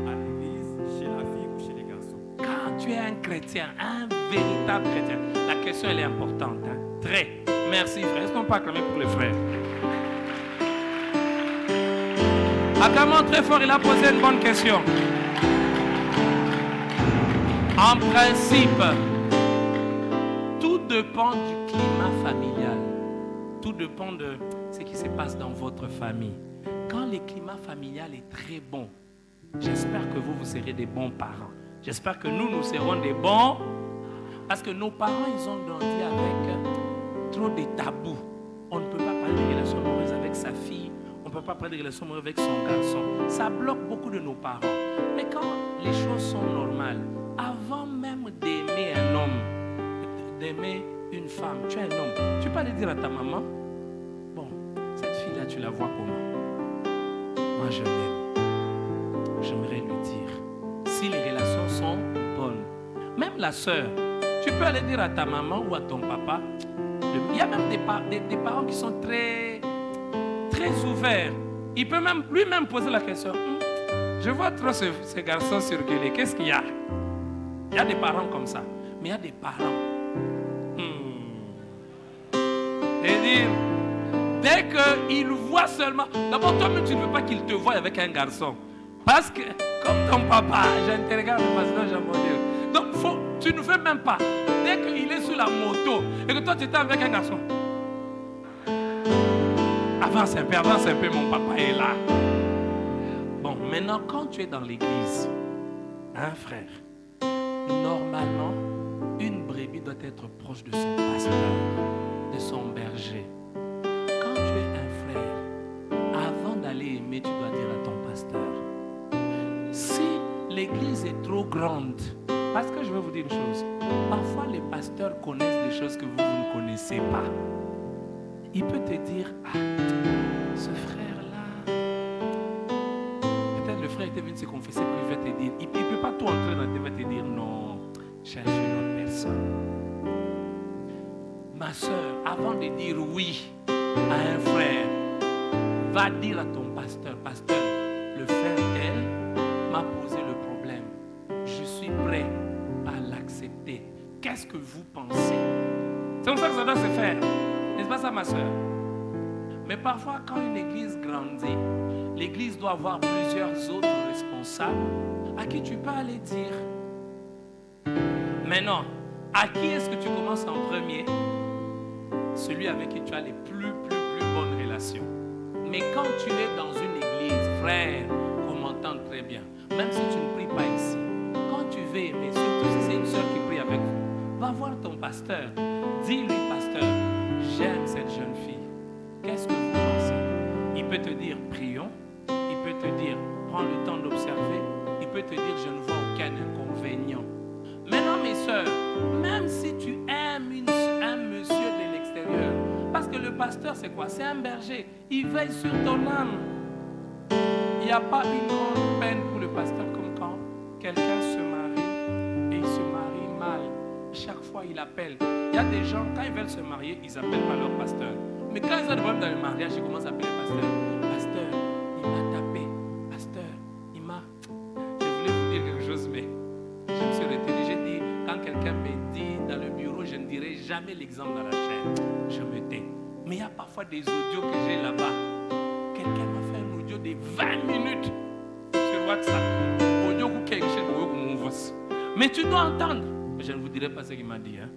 À l'église, chez la fille ou chez les garçons? Quand tu es un chrétien, un véritable chrétien, la question elle est importante. Hein? Très. Merci frère. Est-ce qu'on peut acclamer pour les frères? Acclamons très fort, il a posé une bonne question. En principe, tout dépend du climat familial. Tout dépend de ce qui se passe dans votre famille. Quand le climat familial est très bon, j'espère que vous serez des bons parents. J'espère que nous serons des bons. Parce que nos parents, ils ont grandi avec trop de tabous. On ne peut pas parler de relations amoureuses avec sa fille. On ne peut pas parler de relations amoureuses avec son garçon. Ça bloque beaucoup de nos parents. Mais quand les choses sont normales, avant même d'aimer un homme, d'aimer une femme, tu es un homme, tu peux aller dire à ta maman, bon, cette fille-là, tu la vois comment? Moi, je l'aime. J'aimerais lui dire, si les relations sont bonnes, même la sœur, tu peux aller dire à ta maman ou à ton papa, il y a même des parents qui sont très ouverts. Il peut même lui-même poser la question, je vois trop ces garçons circuler, qu'est-ce qu'il y a? Il y a des parents comme ça, mais il y a des parents. Et dire, dès qu'il voit seulement, d'abord toi-même tu ne veux pas qu'il te voie avec un garçon. Parce que, comme ton papa, j'interroge le pasteur Jean-Maudit. Donc tu ne veux même pas. Dès qu'il est sur la moto et que toi tu étais avec un garçon. Avance un peu, mon papa est là. Bon, maintenant quand tu es dans l'église, hein frère, normalement, une brebis doit être proche de son pasteur, de son berger. Quand tu es un frère, avant d'aller aimer, tu dois dire à ton pasteur. Si l'église est trop grande, parce que je vais vous dire une chose, parfois les pasteurs connaissent des choses que vous ne connaissez pas. Il peut te dire, ah, ce frère-là, peut-être le frère était venu se confesser, puis il va te dire, il ne peut pas tout entrer dans tes, il va te dire, non, cherche une autre personne. Ma soeur, avant de dire oui à un frère, va dire à ton pasteur, pasteur, le frère tel m'a posé le problème. Je suis prêt à l'accepter. Qu'est-ce que vous pensez? C'est comme ça que ça doit se faire. N'est-ce pas ça, ma soeur? Mais parfois, quand une église grandit, l'église doit avoir plusieurs autres responsables à qui tu peux aller dire. Maintenant, à qui est-ce que tu commences en premier? Celui avec qui tu as les plus bonnes relations. Mais quand tu es dans une église, frère, on m'entend très bien. Même si tu ne pries pas ici, quand tu veux aimer, surtout si c'est une soeur qui prie avec vous, va voir ton pasteur. Dis-lui, pasteur, j'aime cette jeune fille. Qu'est-ce que vous pensez? Il peut te dire, prions. Il peut te dire, prends le temps d'observer. Il peut te dire, je ne vois aucun inconvénient. Maintenant, mes soeurs, même si tu aimes un monsieur de l'extérieur, parce que le pasteur, c'est quoi? C'est un berger. Il veille sur ton âme. Il n'y a pas une grande peine pour le pasteur comme quand quelqu'un se marie et il se marie mal. Chaque fois, il appelle. Il y a des gens, quand ils veulent se marier, ils n'appellent pas leur pasteur. Mais quand ils ont des problèmes dans le mariage, ils commencent à appeler le pasteur. Pasteur, il m'a tapé. Pasteur, il m'a... Je voulais vous dire quelque chose, mais je me suis retenu. J'ai dit, quand quelqu'un me dit dans le bureau, je ne dirai jamais l'exemple dans la chaîne. Je me tais. Mais il y a parfois des audios que j'ai là-bas. Quelqu'un m'a fait un audio de 20 minutes sur WhatsApp. Audio ou quelque chose. Mais tu dois entendre. Mais je ne vous dirai pas ce qu'il m'a dit. Hein.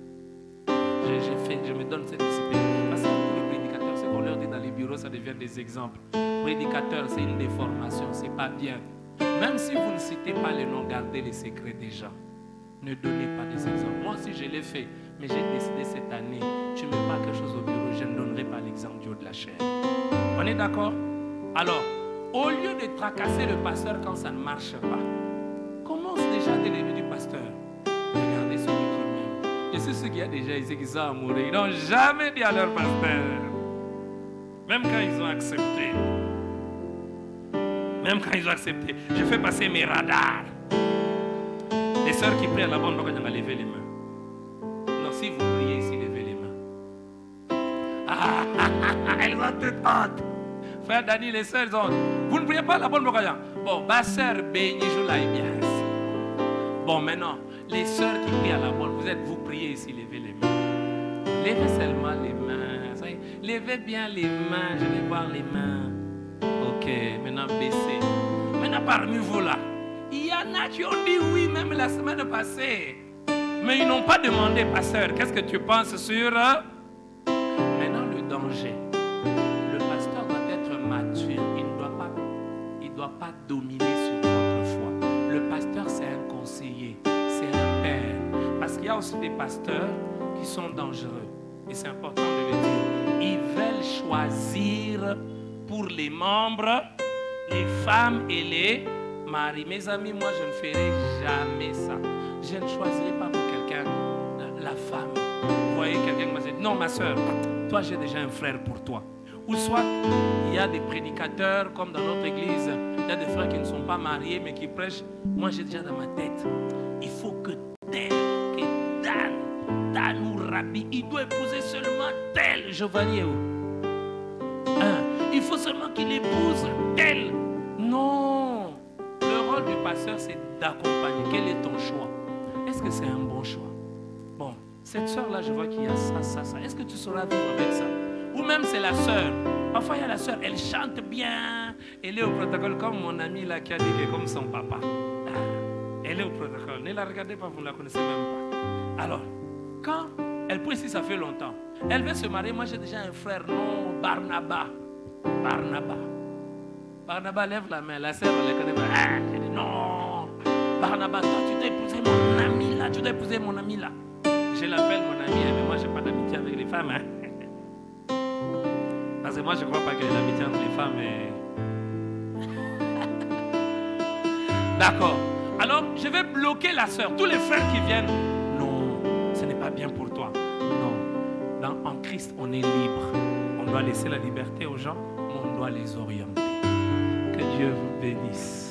Je me donne cette discipline. Parce que les prédicateurs, ce qu'on leur dit dans les bureaux, ça devient des exemples. Prédicateur, c'est une déformation, c'est pas bien. Même si vous ne citez pas les noms, gardez les secrets des gens. Ne donnez pas des exemples. Moi aussi, je l'ai fait. Mais j'ai décidé cette année, tu ne mets pas quelque chose au bureau, je ne donnerai pas l'exemple du haut de la chaîne. On est d'accord? Alors, au lieu de tracasser le pasteur quand ça ne marche pas, commence déjà dès le début du pasteur. Regardez celui qui m'aime. Je sais ceux qui a déjà ici qui sont amoureux, ils n'ont jamais dit à leur pasteur. Même quand ils ont accepté. Même quand ils ont accepté. Je fais passer mes radars. Les sœurs qui prient à la bande, on va lever les mains. Non, si vous priez ici, levez les mains. Elles ont toutes honte. Frère Dani, les sœurs ont honte. Vous ne priez pas à la bonne Bokaya. Bon, ma sœur Béni joue là bien. Bon, maintenant, les sœurs qui prient à la bonne, vous priez ici, levez les mains. Levez seulement les mains. Levez bien les mains, je vais voir les mains. Ok, maintenant baissez. Maintenant parmi vous là, il y en a qui ont dit oui même la semaine passée. Mais ils n'ont pas demandé, pasteur, qu'est-ce que tu penses sur... Maintenant le danger. Le pasteur doit être mature. Il ne doit pas dominer sur votre foi. Le pasteur c'est un conseiller, c'est un père. Parce qu'il y a aussi des pasteurs qui sont dangereux. Et c'est important de le dire. Ils veulent choisir pour les membres, les femmes et les maris. Mes amis, moi je ne ferai jamais ça. Je ne choisirai pas pour quelqu'un la femme. Vous voyez quelqu'un qui m'a dit, non ma soeur, toi j'ai déjà un frère pour toi. Ou soit il y a des prédicateurs comme dans notre église, il y a des frères qui ne sont pas mariés mais qui prêchent. Moi j'ai déjà dans ma tête, il faut que tel, que Dan ou Rabbi, il doit épouser seulement tel chevalier. Il faut seulement qu'il épouse tel. Non. Le rôle du pasteur, c'est d'accompagner. Quel est ton choix? Est-ce que c'est un bon choix? Bon, cette soeur-là, je vois qu'il y a ça. Est-ce que tu sauras vivre avec ça? Ou même c'est la soeur. Parfois, il y a la soeur, elle chante bien. Elle est au protocole comme mon ami là qui a dit qu'elle est comme son papa. Elle est au protocole. Ne la regardez pas, vous ne la connaissez même pas. Alors, quand elle prie ici, ça fait longtemps. Elle veut se marier. Moi, j'ai déjà un frère, non, Barnabas. Barnabas lève la main. La sœur, elle ne connaît pas. Elle dit non. Barnabas, toi, tu dois épouser mon ami là. Tu dois épouser mon ami là. Je l'appelle mon ami, mais moi, je n'ai pas d'amitié avec les femmes. Hein. Parce que moi, je ne crois pas qu'il y ait l'amitié entre les femmes. D'accord. Alors, je vais bloquer la sœur. Tous les frères qui viennent. Non, ce n'est pas bien pour toi. Non. En Christ, on est libre. On doit laisser la liberté aux gens, mais on doit les orienter. Que Dieu vous bénisse.